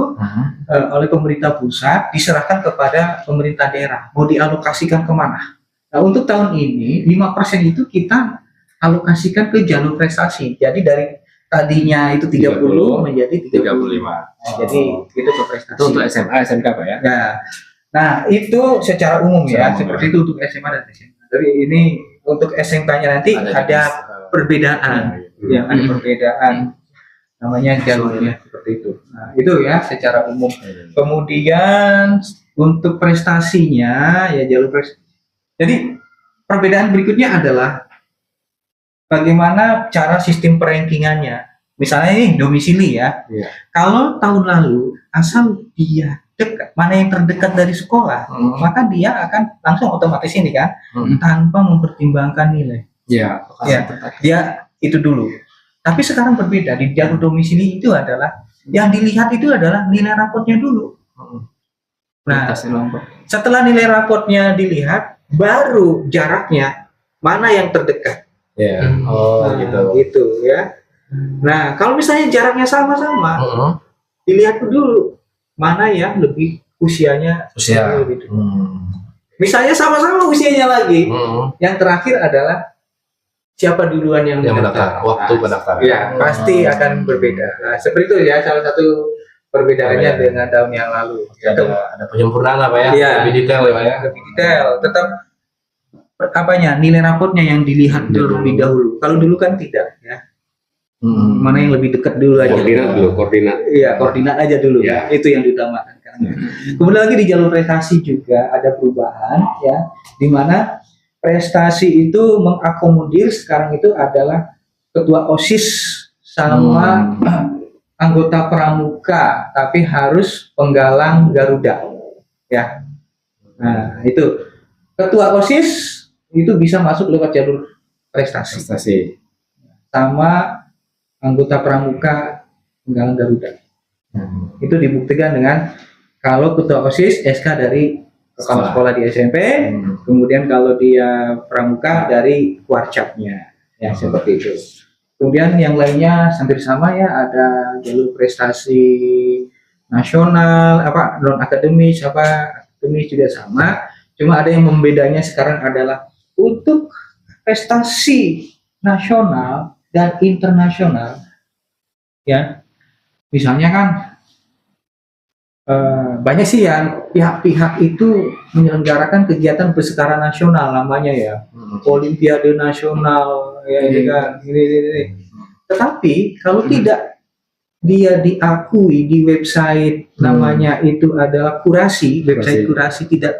oleh pemerintah pusat diserahkan kepada pemerintah daerah. Mau dialokasikan kemana? Nah, untuk tahun ini 5% itu kita alokasikan ke jalur prestasi. Jadi dari tadinya itu 30 menjadi 35. Nah, jadi itu ke prestasi. Itu untuk SMA, SMK Pak ya? Ya. Nah, itu secara umum ya, Secara umum, seperti itu untuk SMA dan SMA. Tapi ini untuk SMK-nya nanti ada perbedaan, ya ada perbedaan namanya jalurnya seperti itu. Nah, itu ya secara umum. Kemudian untuk prestasinya ya jalur prestasi. Jadi perbedaan berikutnya adalah bagaimana cara sistem perankingannya. Misalnya ini domisili ya. Iya. Kalau tahun lalu asal dia dekat, mana yang terdekat dari sekolah, maka dia akan langsung otomatis ini kan, tanpa mempertimbangkan nilai. Ya, Ya, dia itu dulu. Tapi sekarang berbeda, di jalur domisili itu adalah yang dilihat itu adalah nilai rapotnya dulu. Nah, setelah nilai rapotnya dilihat, baru jaraknya mana yang terdekat. ya. Oh, Nah, gitu. gitu ya. Nah, kalau misalnya jaraknya sama-sama, dilihat dulu mana yang lebih usianya Usia. lebih dekat. Misalnya sama-sama usianya lagi, yang terakhir adalah siapa duluan yang Yang mendaftar. mendaftar, waktu Nah, pendaftaran. ya pasti akan berbeda. Nah, seperti itu ya salah satu perbedaannya Oh, ya. dengan tahun yang lalu. Ada penyempurnaan apa ya? Iya. Lebih detail ya, Pak ya. Lebih detail. Tetap apanya nilai rapotnya yang dilihat terlebih dahulu. Kalau dulu kan tidak ya. Mana yang lebih dekat dulu aja. Koordinat dulu, koordinat. Iya, koordinat aja dulu. Ya. Itu yang diutamakan. Kemudian lagi di jalur prestasi juga ada perubahan ya, di mana prestasi itu mengakomodir sekarang itu adalah ketua OSIS sama anggota pramuka, tapi harus penggalang Garuda. Ya. Nah, itu ketua OSIS itu bisa masuk lewat jalur prestasi Prestasi. sama anggota pramuka penggalang Garuda. Itu dibuktikan dengan kalau ketua OSIS SK dari kepala sekolah di SMP, kemudian kalau dia pramuka dari warcapnya, ya seperti itu. Kemudian yang lainnya hampir sama ya, ada jalur prestasi nasional, apa non akademis, apa akademis juga sama. Cuma ada yang membedanya sekarang adalah untuk prestasi nasional dan internasional, ya misalnya kan banyak sih yang pihak-pihak itu menyelenggarakan kegiatan berskala nasional namanya ya, Olimpiade nasional ya ini kan ini. Tetapi kalau tidak dia diakui di website namanya itu adalah kurasi, website kurasi tidak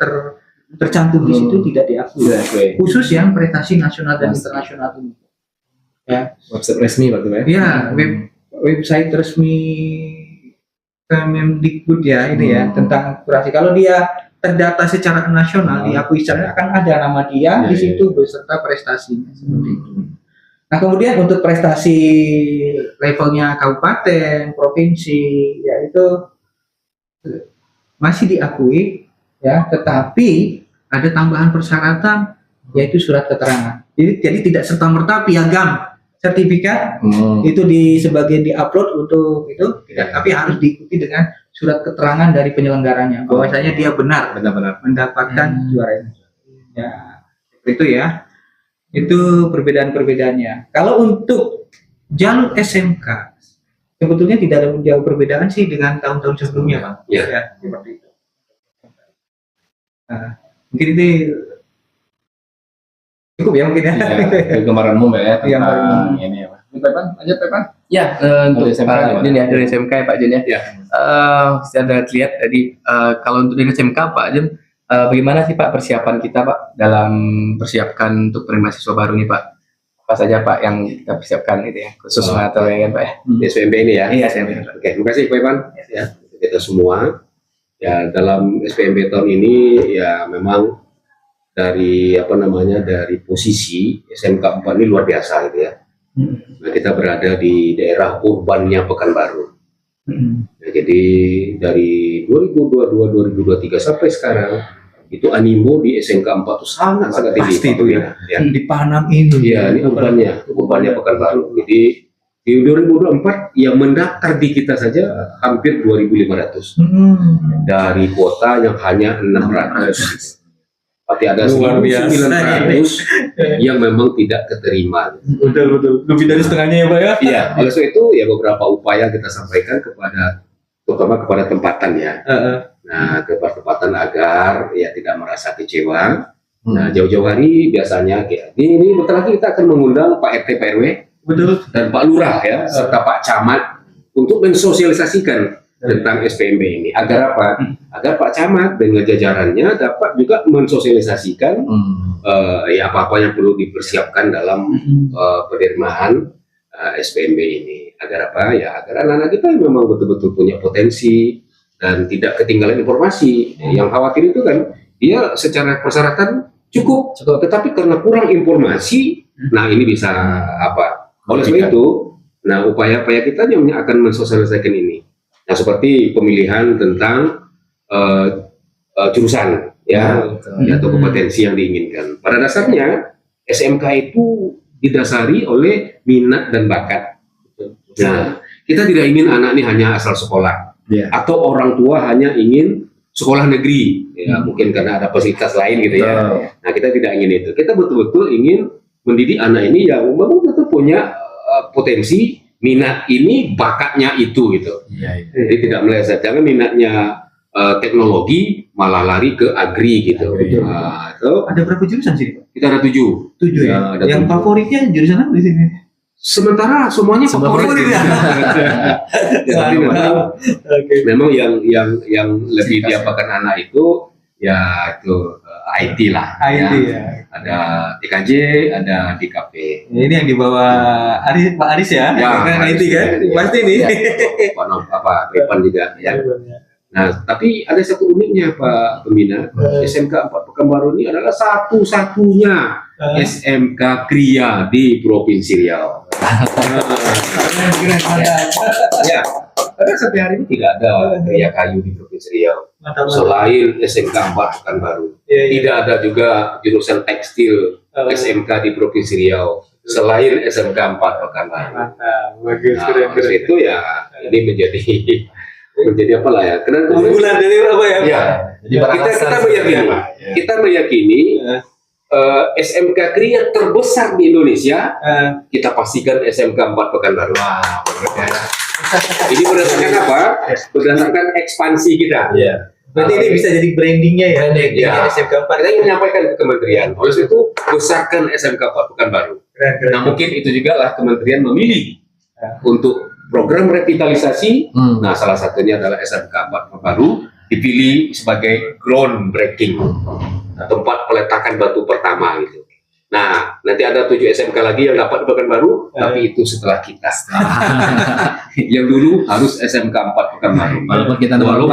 tercantum di situ, tidak diakui. Khusus yang prestasi nasional dan internasional ini. Ya, Website resmi waktu ya. ya website resmi Kemendikbud ya ini ya tentang kurasi. Kalau dia terdata secara nasional diakui secara akan ada nama dia di situ beserta prestasinya seperti itu. Nah kemudian untuk prestasi levelnya kabupaten, provinsi ya itu masih diakui ya, tetapi ada tambahan persyaratan yaitu surat keterangan. Jadi tidak serta merta piagam sertifikat itu sebagian diupload untuk itu tidak, tapi harus diikuti dengan surat keterangan dari penyelenggaranya bahwasanya dia benar mendapatkan juara ini. Ya seperti itu ya, itu perbedaan-perbedaannya. Kalau untuk jalur SMK sebetulnya tidak ada jauh perbedaan sih dengan tahun-tahun sebelumnya, Pak. Ya seperti itu. Nah, mungkin itu cukup ya mungkin ya. Gambaran umum ya Gambaran umum. ini ya, Pak. Pepan, lanjut Pepan. Ya, untuk Dari SMK Pak gimana? Jun ya, dari SMK ya Pak Jun ya. Ya. Saya ada lihat tadi kalau untuk dari SMK Pak Jun, bagaimana sih Pak persiapan kita Pak dalam persiapkan untuk mahasiswa baru nih Pak? Apa saja Pak yang kita persiapkan gitu ya, khusus atau ya kan Pak ya? Di SPMB ini ya. Iya, SPMB. Oke, terima kasih Pak Ivan. Ya, kita semua ya dalam SPMB tahun ini ya memang dari dari posisi SMK 4 ini luar biasa gitu ya. Nah, kita berada di daerah urbannya Pekanbaru. Nah, jadi dari 2022-2023 sampai sekarang itu animo di SMK 4 itu sangat tinggi. Pasti itu ya. Ya. Di Panam ini. Iya, ini urbannya Pekanbaru. Jadi di 2024 yang mendaftar di kita saja hampir 2.500 dari kuota yang hanya 600. Berarti ada Luar biasa. 900 yang memang tidak keterima. Betul. Lebih dari setengahnya ya Pak ya. Iya, oleh sebab itu ya beberapa upaya kita sampaikan terutama kepada tempatan ya. Nah, Nah, ketepatan agar ya tidak merasa kecewa. Nah, jauh-jauh hari biasanya kayak ini bentar lagi kita akan mengundang Pak RT Pak RW Betul. dan Pak Lurah ya serta Pak Camat untuk mensosialisasikan tentang SPMB ini agar apa? Agar Pak Camat dengan jajarannya dapat juga mensosialisasikan ya apa-apa yang perlu dipersiapkan dalam penerimaan SPMB ini agar apa ya agar anak-anak kita memang betul-betul punya potensi dan tidak ketinggalan informasi. Yang khawatir itu kan dia secara persyaratan cukup, tetapi karena kurang informasi, nah ini bisa apa? Oleh sebab itu, nah upaya-upaya kita yang akan mensosialisasikan ini. Nah seperti pemilihan tentang jurusan ya atau kompetensi yang diinginkan. Pada dasarnya SMK itu didasari oleh minat dan bakat. Nah kita tidak ingin anak ini hanya asal sekolah atau orang tua hanya ingin sekolah negeri ya mungkin karena ada fasilitas lain gitu ya. Nah kita tidak ingin itu. Kita betul-betul ingin mendidik anak ini yang memang betul punya potensi, minat ini, bakatnya itu gitu. Jadi tidak meleset. Jangan minatnya teknologi malah lari ke agri gitu. Ada berapa jurusan sih, Pak? Kita ada 7. 7 ya. Ada Yang 7. favoritnya jurusan apa di sini? Sementara semuanya favorit ya. Tapi memang yang lebih diapakan anak itu ya itu IT lah. IT ya. Ada TKJ, ada DKP. Ini yang dibawa Pak Aris ya? Kan IT kan? Ya. Pasti nih. Pak Repan juga ya. Nah, tapi ada satu uniknya Pak Pembina, SMK 4 Pekanbaru ini adalah satu-satunya SMK Kria di Provinsi Riau. Ya, karena sampai hari ini tidak ada Kria kayu di Provinsi Riau. Selain SMK 4 Pekanbaru, tidak ada juga jurusan tekstil SMK di Provinsi Riau. Selain SMK 4 Pekanbaru. Bagus, itu ya ini menjadi apa lah ya? Karena bulan dari apa ya? Ya, kita meyakini SMK Kria terbesar di Indonesia. Kita pastikan SMK 4 Pekanbaru. Ini berdasarkan apa? Berdasarkan ekspansi kita. Berarti ini bisa jadi brandingnya ya? Ya. SMK 4. Kita ingin menyampaikan ke kementerian. Oleh itu besarkan SMK 4 Pekanbaru. Nah mungkin itu juga lah kementerian memilih untuk program revitalisasi. Nah salah satunya adalah SMK 4 Pekanbaru dipilih sebagai groundbreaking, tempat peletakan batu pertama gitu. Nah nanti ada 7 SMK lagi yang dapat di Pekanbaru, tapi itu setelah kita. Yang dulu harus SMK 4 Pekanbaru. Walaupun kita belum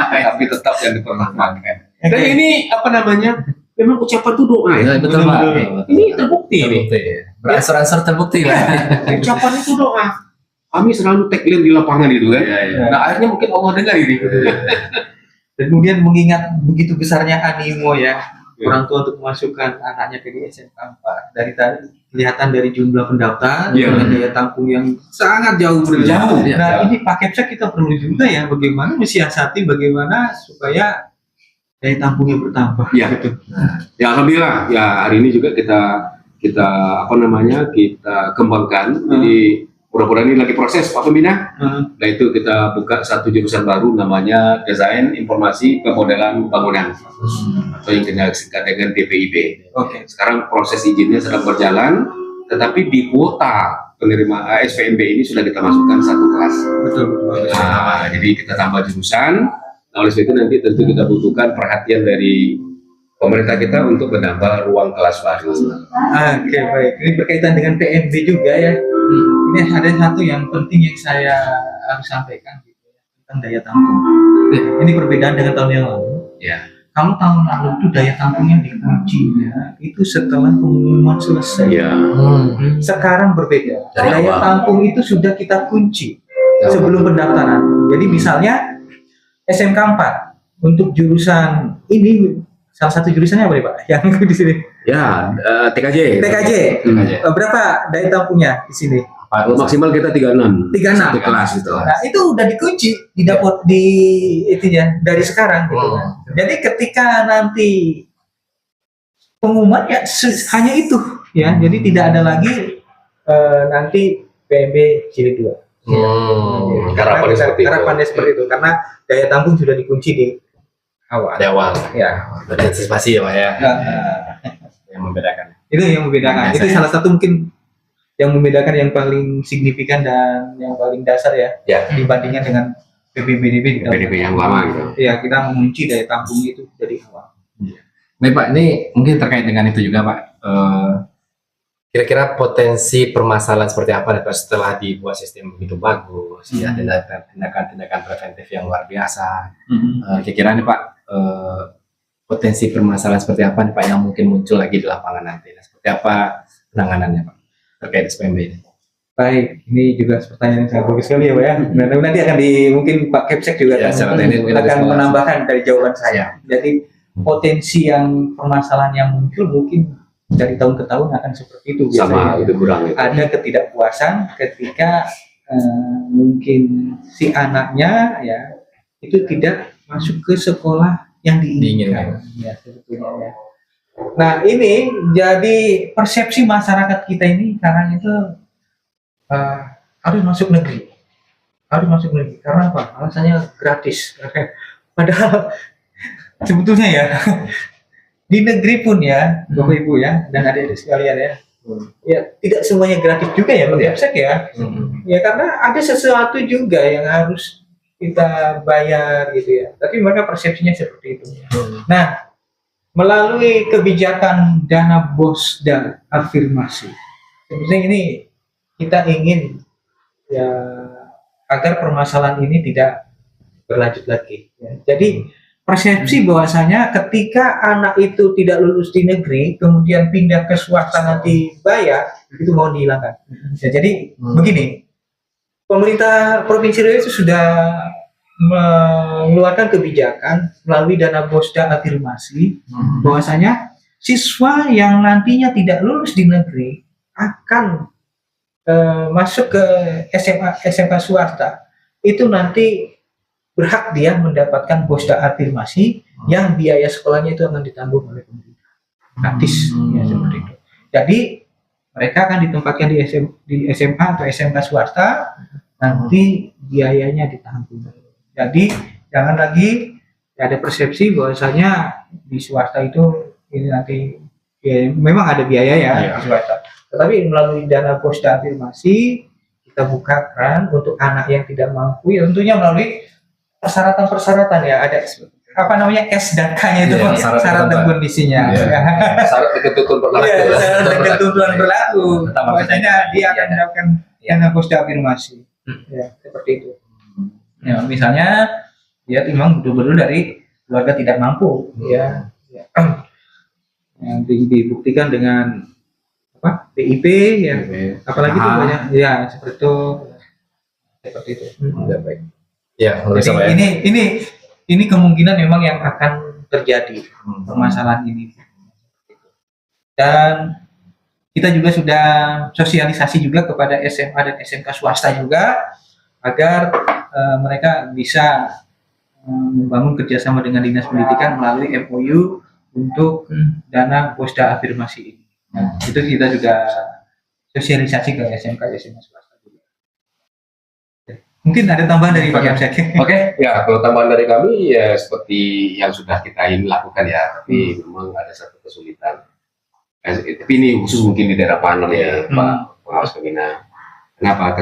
tapi tetap yang dipertahankan. Dan ini apa namanya? Memang ucapan itu doa ya. Betul Pak. Ini terbukti nih. Beransur-ansur terbukti lah. Ucapan itu doa. Kami selalu tagline di lapangan itu kan. Nah akhirnya mungkin Allah dengar ini. Dan kemudian mengingat begitu besarnya animo ya orang tua untuk memasukkan anaknya ke SMK 4. Dari tadi kelihatan dari jumlah pendaftar dengan daya tampung yang sangat jauh berbeda. Nah ini Pak Kepsek kita perlu juga ya bagaimana mensiasati bagaimana supaya daya tampungnya bertambah. Ya. Gitu. Ya alhamdulillah ya hari ini juga kita apa namanya kita kembangkan. Jadi mudah-mudahan ini lagi proses Pak Pembina. Nah itu kita buka satu jurusan baru namanya Desain Informasi Pemodelan Bangunan atau yang kita singkat dengan DPIB. Sekarang proses izinnya sedang berjalan, tetapi di kuota penerima SPMB ini sudah kita masukkan satu kelas. Betul. Nah, jadi kita tambah jurusan. Nah, oleh sebab itu nanti tentu kita butuhkan perhatian dari pemerintah kita untuk menambah ruang kelas baru. Oke, baik. Ini berkaitan dengan PMB juga ya. Ini ada satu yang penting yang saya harus sampaikan gitu ya, tentang daya tampung. Ini perbedaan dengan tahun yang lalu. Ya. Kalau tahun lalu itu daya tampungnya dikuncinya itu setelah pengumuman selesai. Ya. Sekarang berbeda. Dari Daya awal. tampung itu sudah kita kunci sebelum pendaftaran. Jadi misalnya SMK 4 untuk jurusan ini salah satu jurusannya apa nih Pak? Yang di sini. Ya, TKJ. TKJ. Berapa daya tampungnya di sini? Maksimal kita 36. 36. Satu kelas itu. Nah, itu udah dikunci di dapur di itunya dari sekarang gitu kan. Jadi ketika nanti pengumuman ya hanya itu ya. Jadi tidak ada lagi nanti PMB jilid 2. Harapannya seperti itu. Harapannya seperti itu karena daya tampung sudah dikunci di awal. Di awal. Ya. Berarti antisipasi ya Pak ya. Nah, Yang membedakan. itu yang membedakan. Itu salah satu mungkin yang membedakan yang paling signifikan dan yang paling dasar ya, Ya. dibandingkan dengan PPDB. PDB yang lama gitu. Ya, kita mengunci daya tampung itu dari awal. Baik Pak, ini mungkin terkait dengan itu juga Pak. Kira-kira potensi permasalahan seperti apa Pak, setelah dibuat sistem begitu bagus, ya tindakan-tindakan preventif yang luar biasa. Kira-kira nih Pak, potensi permasalahan seperti apa nih Pak yang mungkin muncul lagi di lapangan nanti? Seperti apa penanganannya Pak terkait SPMB ini? Baik, ini juga pertanyaan yang sangat bagus sekali ya Pak ya. Nanti akan mungkin Pak Kepsek juga Ya, secara teknis mungkin ada akan semua. menambahkan dari jawaban saya. Jadi potensi yang permasalahan yang muncul mungkin dari tahun ke tahun akan seperti itu Sama biasanya. itu kurang itu. Ada ketidakpuasan ketika mungkin si anaknya ya itu tidak masuk ke sekolah yang diinginkan. Ya, sebetulnya ya. Nah ini jadi persepsi masyarakat kita ini karena itu harus masuk negeri, karena apa? Alasannya gratis. Padahal sebetulnya ya di negeri pun ya Bapak Ibu ya dan adik-adik sekalian ya tidak semuanya gratis juga ya Pak Kepsek ya. Ya karena ada sesuatu juga yang harus kita bayar gitu ya. Tapi mereka persepsinya seperti itu. Nah, melalui kebijakan dana bos dan afirmasi, sebenarnya ini kita ingin ya agar permasalahan ini tidak berlanjut lagi. Ya. Jadi persepsi bahwasanya ketika anak itu tidak lulus di negeri, kemudian pindah ke swasta nanti bayar, itu mau dihilangkan. Ya, jadi begini, pemerintah Provinsi Riau itu sudah mengeluarkan kebijakan melalui dana bosda afirmasi bahwasanya siswa yang nantinya tidak lulus di negeri akan masuk ke SMK swasta itu nanti berhak dia mendapatkan bosda afirmasi yang biaya sekolahnya itu akan ditanggung oleh pemerintah gratis ya seperti itu. Jadi mereka akan ditempatkan di SMA atau SMK swasta, nanti biayanya ditanggung. Jadi jangan lagi ada persepsi bahwasanya di swasta itu ini nanti ya, memang ada biaya ya di swasta. Tetapi melalui dana bosda afirmasi kita buka keran untuk anak yang tidak mampu ya tentunya melalui persyaratan ya ada apa namanya S dan K-nya itu syarat dan kondisinya. Syarat dan ketentuan berlaku. Iya, syarat dan ketentuan berlaku. Bahwasanya dia akan mendapatkan dana bosda afirmasi. Ya, seperti itu. Ya, misalnya dia memang betul-betul dari keluarga tidak mampu, ya. Yang dibuktikan dengan apa? PIP, ya. Apalagi itu banyak, ya seperti itu. Baik. Ya, jadi ini kemungkinan memang yang akan terjadi permasalahan ini. Dan kita juga sudah sosialisasi juga kepada SMA dan SMK swasta juga agar mereka bisa membangun kerjasama dengan Dinas Pendidikan melalui MOU untuk dana bosda afirmasi ini. Itu kita juga sosialisasi ke SMK SMA swasta juga. Mungkin ada tambahan dari Pak Kepsek. Oke, ya kalau tambahan dari kami ya seperti yang sudah kita ini lakukan ya, tapi memang ada satu kesulitan. Tapi ini khusus mungkin di daerah Panon ya, Pak Pengawas Pembina. Kenapa?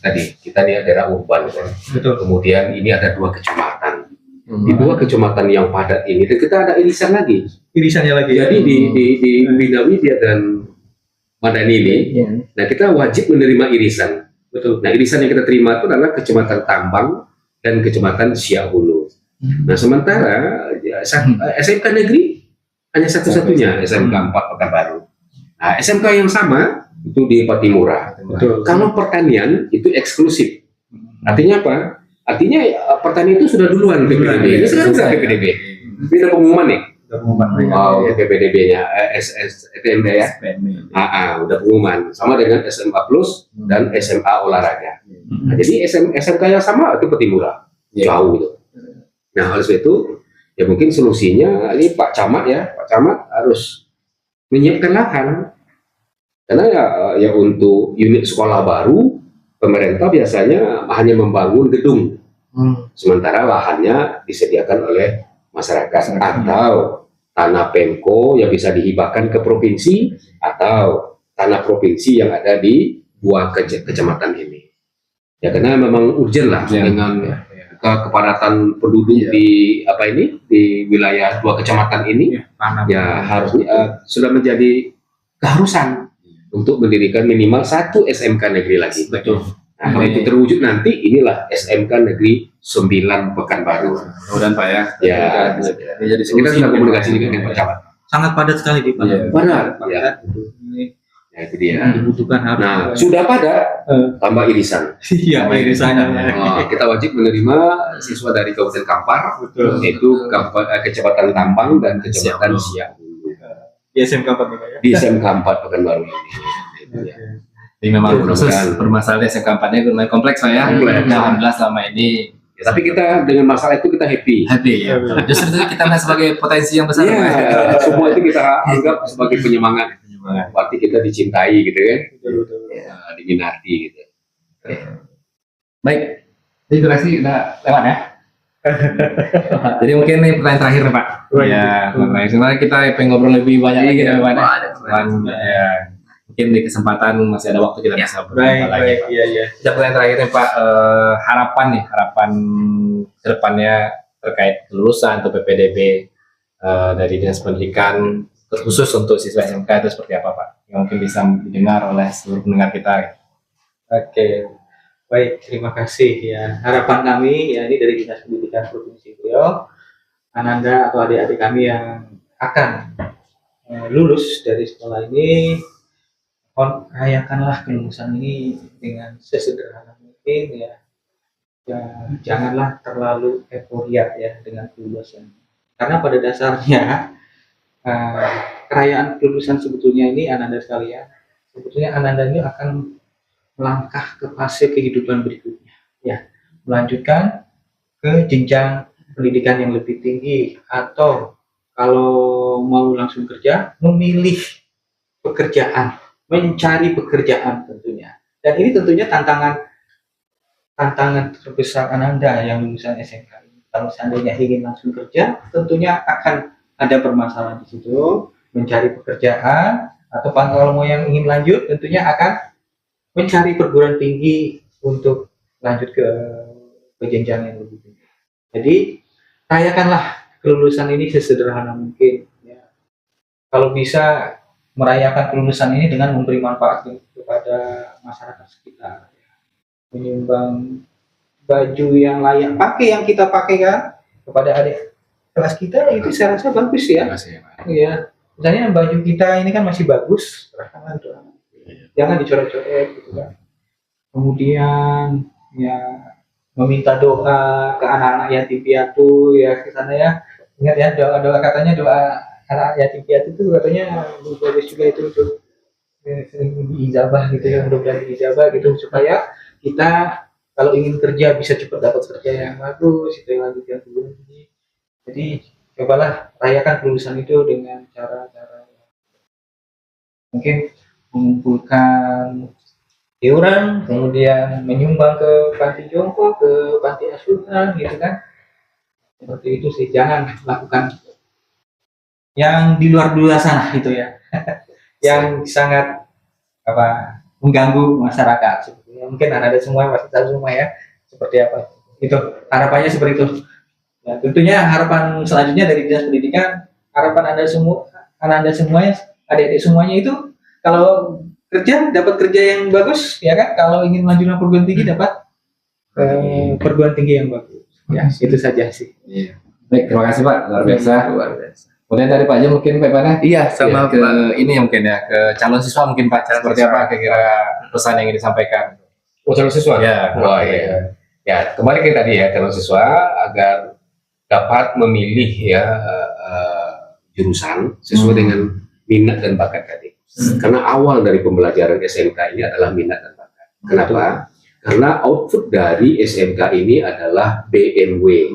Tadi kita ini daerah urban, kan? Betul. Kemudian ini ada 2 kecamatan. Di 2 kecamatan yang padat ini, dan kita ada irisan lagi. Irisannya lagi. Jadi di Bina Widya dan Madani ini, nah kita wajib menerima irisan. Betul. Nah irisan yang kita terima itu adalah kecamatan Tambang dan kecamatan Siahulu. Nah sementara SMK negeri hanya satu-satunya SMK 4 Pekanbaru. Nah SMK yang sama itu di Patimura. Betul. Kalau pertanian itu eksklusif. Artinya apa? Artinya pertanian itu sudah duluan PPDB. Ini sekarang sudah PPDB. Ini ada pengumuman nih. Oh, PPDB-nya STMD ya. Udah pengumuman. Sama dengan SMA Plus dan SMA Olahraga. Nah, jadi SMK yang sama itu Patimura. Jauh itu. Nah, oleh sebab itu ya mungkin solusinya ini Pak Camat harus menyiapkan lahan. Karena ya untuk unit sekolah baru pemerintah biasanya hanya membangun gedung, sementara lahannya disediakan oleh masyarakat atau tanah Pemko yang bisa dihibahkan ke provinsi atau tanah provinsi yang ada di dua kecamatan ini. Ya karena memang urgent lah dengan kepadatan penduduk di di wilayah dua kecamatan ini, ya harus sudah menjadi keharusan untuk mendirikan minimal satu SMK negeri lagi. Betul. Nah, kalau itu terwujud nanti, inilah SMK Negeri 9 Pekanbaru. Mudah-mudahan Pak ya. Ya, Jadi kita sudah komunikasi juga dengan Pak Camat. Sangat padat sekali di Padang. Benar, ya. Ini Ya, itu dia. yang dibutuhkan harus. Nah, sudah padat, tambah irisan. Iya, irisannya. Nah, kita wajib menerima siswa dari Kabupaten Kampar, Betul. yaitu Kecamatan Tambang dan Kecamatan Siak. Di SMK 4 ini, Pak, ya. Di SMK 4 Pekanbaru ini. Itu dia. Jadi memang Ya, khusus mudah-mudahan. permasalahan SMK-4-nya lumayan kompleks Pak ya. Kompleks. Nah, alhamdulillah selama ini Ya, tapi kita dengan masalah itu kita happy. happy ya. Justru itu kita melihat sebagai potensi yang besar Pak. Iya, semua itu kita anggap sebagai penyemangat. Berarti kita dicintai gitu kan, diminati gitu. Baik, ini durasi udah lewat ya. Jadi mungkin ini pertanyaan terakhir Pak. Ya, pertanyaan terakhir. Sebenarnya kita pengen ngobrol lebih banyak lagi ya Pak. Cuman ya, mungkin di kesempatan masih ada waktu kita bisa Baik, berjumpa lagi baik, Pak. iya, iya. Kita pertanyaan terakhir nih Pak, harapan ke depannya terkait kelulusan atau PPDB dari Dinas Pendidikan terkhusus untuk siswa SMK itu seperti apa Pak? Yang mungkin bisa didengar oleh seluruh pendengar kita. Oke, baik, terima kasih ya. Harapan kami ya ini dari Dinas Pendidikan Provinsi Riau, Ananda atau adik-adik kami yang akan lulus dari sekolah ini, rayakanlah kelulusan ini dengan sesederhana mungkin ya. Ya, janganlah terlalu euforia ya dengan kelulusan. Karena pada dasarnya perayaan kelulusan sebetulnya ini Ananda sekalian, sebetulnya Ananda ini akan melangkah ke fase kehidupan berikutnya, ya, melanjutkan ke jenjang pendidikan yang lebih tinggi atau kalau mau langsung kerja, memilih pekerjaan, mencari pekerjaan tentunya. Dan ini tentunya tantangan terbesar Ananda yang lulusan SMK ini. Kalau seandainya ingin langsung kerja, tentunya akan ada permasalahan di situ, mencari pekerjaan, atau kalau mau yang ingin lanjut, tentunya akan mencari perguruan tinggi untuk lanjut ke jenjang yang lebih tinggi. Jadi, rayakanlah kelulusan ini sesederhana mungkin. Ya. Kalau bisa merayakan kelulusan ini dengan memberi manfaat kepada masyarakat sekitar, menyumbang baju yang layak pakai yang kita pakai kan kepada adik kelas kita, itu saya rasa bagus ya. Iya, misalnya baju kita ini kan masih bagus, serahkan itu, jangan dicoret-coret gitu kan. Kemudian ya meminta doa ke anak-anak yatim piatu ya ke sana ya. Ingat ya doa katanya doa anak yatim piatu itu katanya bagus juga itu untuk diijabah gitu ya, mudah-mudahan diijabah gitu supaya kita kalau ingin kerja bisa cepat dapat kerja yang bagus itu yang lanjutkan sebelum ini. Jadi cobalah rayakan kelulusan itu dengan cara-cara mungkin mengumpulkan iuran, kemudian menyumbang ke panti jompo, ke panti asuhan gitu kan. Seperti itu sih, jangan lakukan yang di luar sana gitu ya. Yang sangat mengganggu masyarakat. Sebetulnya mungkin ada semua pasti tahu semua ya seperti apa. Itu harapannya seperti itu. Ya, tentunya harapan selanjutnya dari Dinas Pendidikan, harapan Anda semuanya, adik-adik semuanya itu kalau kerja dapat kerja yang bagus, ya kan? Kalau ingin melanjutkan perguruan tinggi dapat perguruan tinggi yang bagus. Ya, itu saja sih. Iya. Baik, terima kasih Pak, luar biasa. Kemudian dari Pak Jam mungkin Pak Ipana? Iya, sama ke Pak. ini ya mungkin ya ke calon siswa mungkin Pak, seperti apa kira-kira pesan yang ingin disampaikan? Calon siswa? Ya. Oh iya. Ya, kembali ke tadi ya, calon siswa agar dapat memilih ya jurusan sesuai dengan minat dan bakat tadi. Karena awal dari pembelajaran SMK ini adalah minat dan bakat. Kenapa? Karena output dari SMK ini adalah BMW.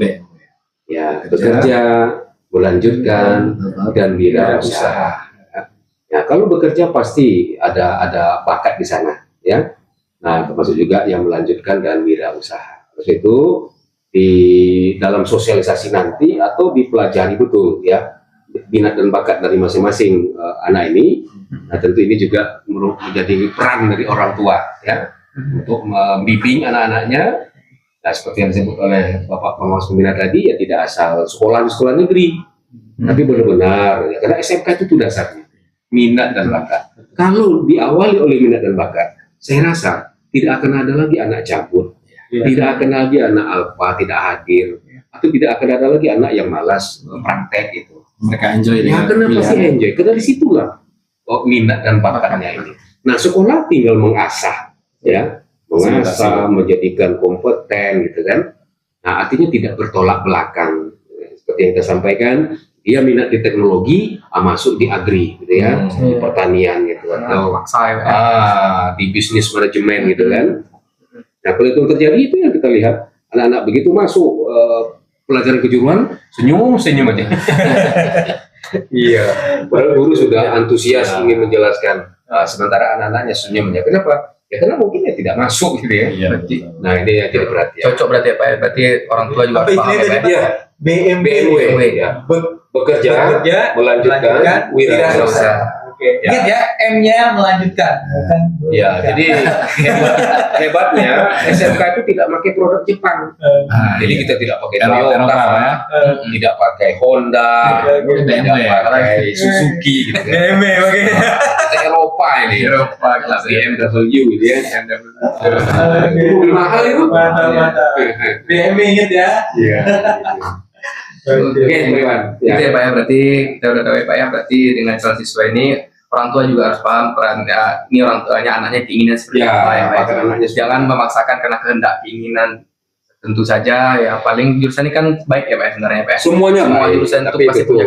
Ya, bekerja, melanjutkan, dan wirausaha. Ya, kalau bekerja pasti ada bakat di sana. Ya. Nah, termasuk juga yang melanjutkan dan wirausaha. Terus itu di dalam sosialisasi nanti atau dipelajari betul ya minat dan bakat dari masing-masing anak ini. Nah, tentu ini juga menjadi peran dari orang tua ya untuk membimbing anak-anaknya. Nah, seperti yang disebut oleh Bapak Pengawas Pembina tadi, ya tidak asal sekolah di sekolah negeri, tapi benar-benar ya, karena SMK itu dasarnya minat dan bakat. Kalau diawali oleh minat dan bakat, saya rasa tidak akan ada lagi anak cabut, tidak akan lagi anak alfa tidak hadir, atau tidak akan ada lagi anak yang malas praktek itu. Mereka enjoy Ya, dengan kenapa sih pilihan. enjoy? Karena disitulah minat dan bakatnya ini. Nah, sekolah tinggal mengasah, ya, mengasah, menjadikan kompeten, gitu kan. Nah, artinya tidak bertolak belakang. Seperti yang kita sampaikan, dia minat di teknologi, masuk di agri, gitu ya, di pertanian, gitu, atau Maksa ya. di bisnis manajemen, gitu kan. Nah, kalau itu terjadi, itu yang kita lihat anak-anak begitu masuk pelajaran kejuruan, senyum aja. Iya, padahal guru sudah antusias ingin menjelaskan, sementara anak-anaknya senyum aja. Kenapa? Ya karena mungkin ya tidak masuk gitu ya. Iya, Berarti betul. Nah, ini yang jadi perhatian. cocok berarti ya Pak ya. Berarti orang tua juga Apa harus paham istilahnya ya Pak. tadi, Iya, BMW, BMW ya. Bekerja, melanjutkan wirausaha. Oke. Ya. Ingat ya, M-nya melanjutkan, bukan Ya, jadi hebatnya SMK itu tidak pakai produk Jepang. Jadi kita tidak pakai Eropa Toyota, ya. tidak pakai Honda, tidak BMW ya. pakai Suzuki gitu kan. BMW, oke. Kita Eropa ini. Eropa kelas BMW gitu ya. Mobil mahal itu. Mantap. BMW ingat ya. Iya. Oke, Iwan. Gitu ya Pak ya, berarti kita udah tahu ya Pak ya, berarti dengan calon siswa ini orang tua juga harus paham peran ya, ini orang tuanya anaknya keinginan seperti Ya, apa ya Pak ya. apakah anaknya Jangan memaksakan karena kehendak keinginan. Tentu saja ya paling jurusan ini kan baik ya Pak ya sebenarnya Pak ya. Semuanya Semua baik, jurusan itu tapi pasti betul. punya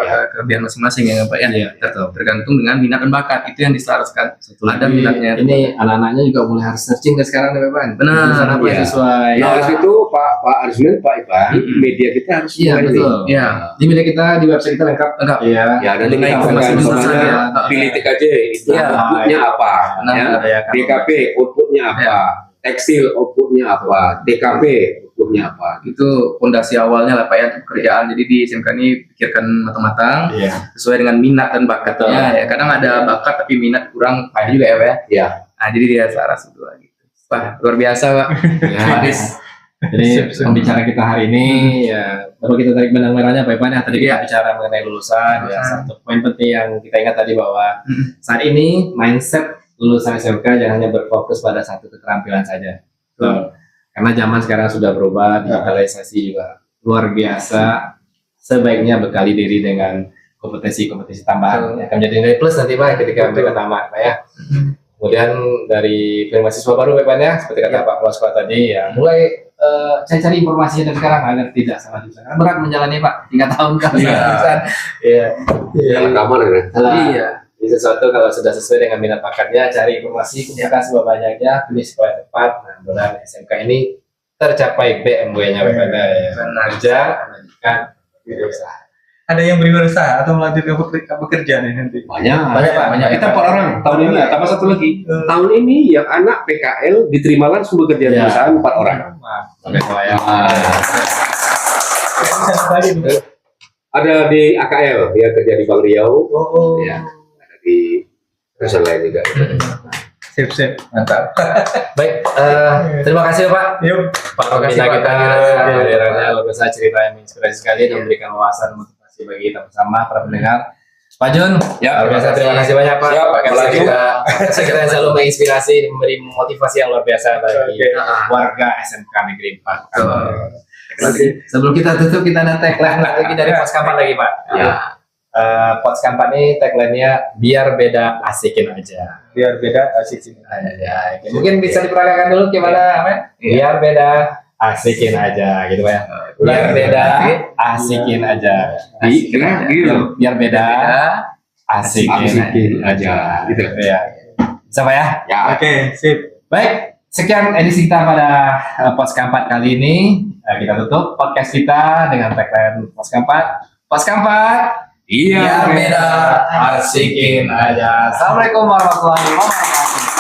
Ya. kelebihan masing-masing ya Pak ya. Iya, betul. Tergantung dengan minat dan bakat itu yang diselaraskan. Satu Ada lagi, minatnya. ini anak-anaknya juga mulai harus searching ke sekarang nih Pak. Benar, Jurusan apa yang iya. sesuai. Nah, oleh itu Pak Arisman, Pak Ivan, media kita harus Iya, mulai betul. nih. Iya. Di media kita di website kita lengkap. Enggak. Iya. Ya, nanti Dengan kita informasi akan jurusan semuanya ya. pilih TKJ, itu Iya. outputnya apa, Benar, ya. ada ya kan. DKP outputnya apa, tekstil outputnya apa, DKP outputnya apa. Itu fondasi awalnya lah Pak ya untuk pekerjaan. Jadi di SMK ini pikirkan matang-matang Iya. sesuai dengan minat dan bakatnya. Ya, kadang ada bakat tapi minat kurang payah juga ya Pak ya. Ya. Nah, jadi dia selaras itu gitu. Wah, luar biasa Pak. Ya. Pak Aris. Jadi pembicara kita hari ini ya perlu kita tarik benang merahnya Pak Ivan ya. Tadi kita bicara mengenai lulusan. Ya, satu poin penting yang kita ingat tadi bahwa saat ini mindset lulusan SMK jangan hanya berfokus pada satu keterampilan saja. Karena zaman sekarang sudah berubah, digitalisasi juga luar biasa. Sebaiknya bekali diri dengan kompetensi-kompetensi tambahan. Akan menjadi nilai plus nanti Pak ketika mereka tamat Pak ya. Kemudian dari mahasiswa baru Pak Ivan ya, seperti kata Pak Kepala Sekolah tadi ya, mulai cari informasinya dari sekarang agar tidak salah jurusan. Karena berat menjalani Pak, 3 tahun kan jurusan. Iya. Dalam kamar ya. Iya. Ini sesuatu kalau sudah sesuai dengan minat bakatnya, cari informasi, kumpulkan sebanyaknya, pilih supaya tepat. Nah, mudah SMK ini tercapai BMW-nya Pak Ivan ya. Kerja, melanjutkan wirausaha. Ada yang berwirausaha atau melanjutkan pekerjaan ini nanti? Banyak. Pak, banyak. Kita 4 orang tahun ini, tambah satu lagi. Tahun ini yang anak PKL diterima langsung bekerja di Ya. perusahaan 4 orang. Oke, ya. Ada di AKL, dia kerja di Bank Riau. Oh, Ya. Ada di perusahaan lain juga. sip. Mantap. Baik, terima kasih Pak. Yuk. Pak Terima kasih, Pembina Pak. kita Iya. kehadirannya luar biasa, cerita yang menginspirasi sekali dan memberikan wawasan motivasi bagi kita bersama para pendengar. Pak Jun, Ya, luar biasa terima kasih banyak Pak. Siap, Pak apalagi. kita yang selalu menginspirasi, memberi motivasi yang luar biasa bagi Oke. warga SMK Negeri 4. Sebelum kita tutup kita ada tagline Lagi dari Pos Kampan lagi Pak. Ya. Pos Kampan ini tagline-nya biar beda asikin aja. Biar beda asik sini. Ya, mungkin bisa diperagakan dulu gimana, Pak? Biar beda, asikin aja, gitu Pak ya. Biar beda, asikin aja. Gitu. Biar beda, asikin Asikin aja. aja. Gitu. Ya. Bisa Pak ya? Ya. Oke, sip. Baik, sekian edisi kita pada Pos Kampat kali ini. Kita tutup podcast kita dengan tagline Pos Kampat. Pos Kampat, Iya. biar beda, asikin aja. Assalamualaikum warahmatullahi wabarakatuh.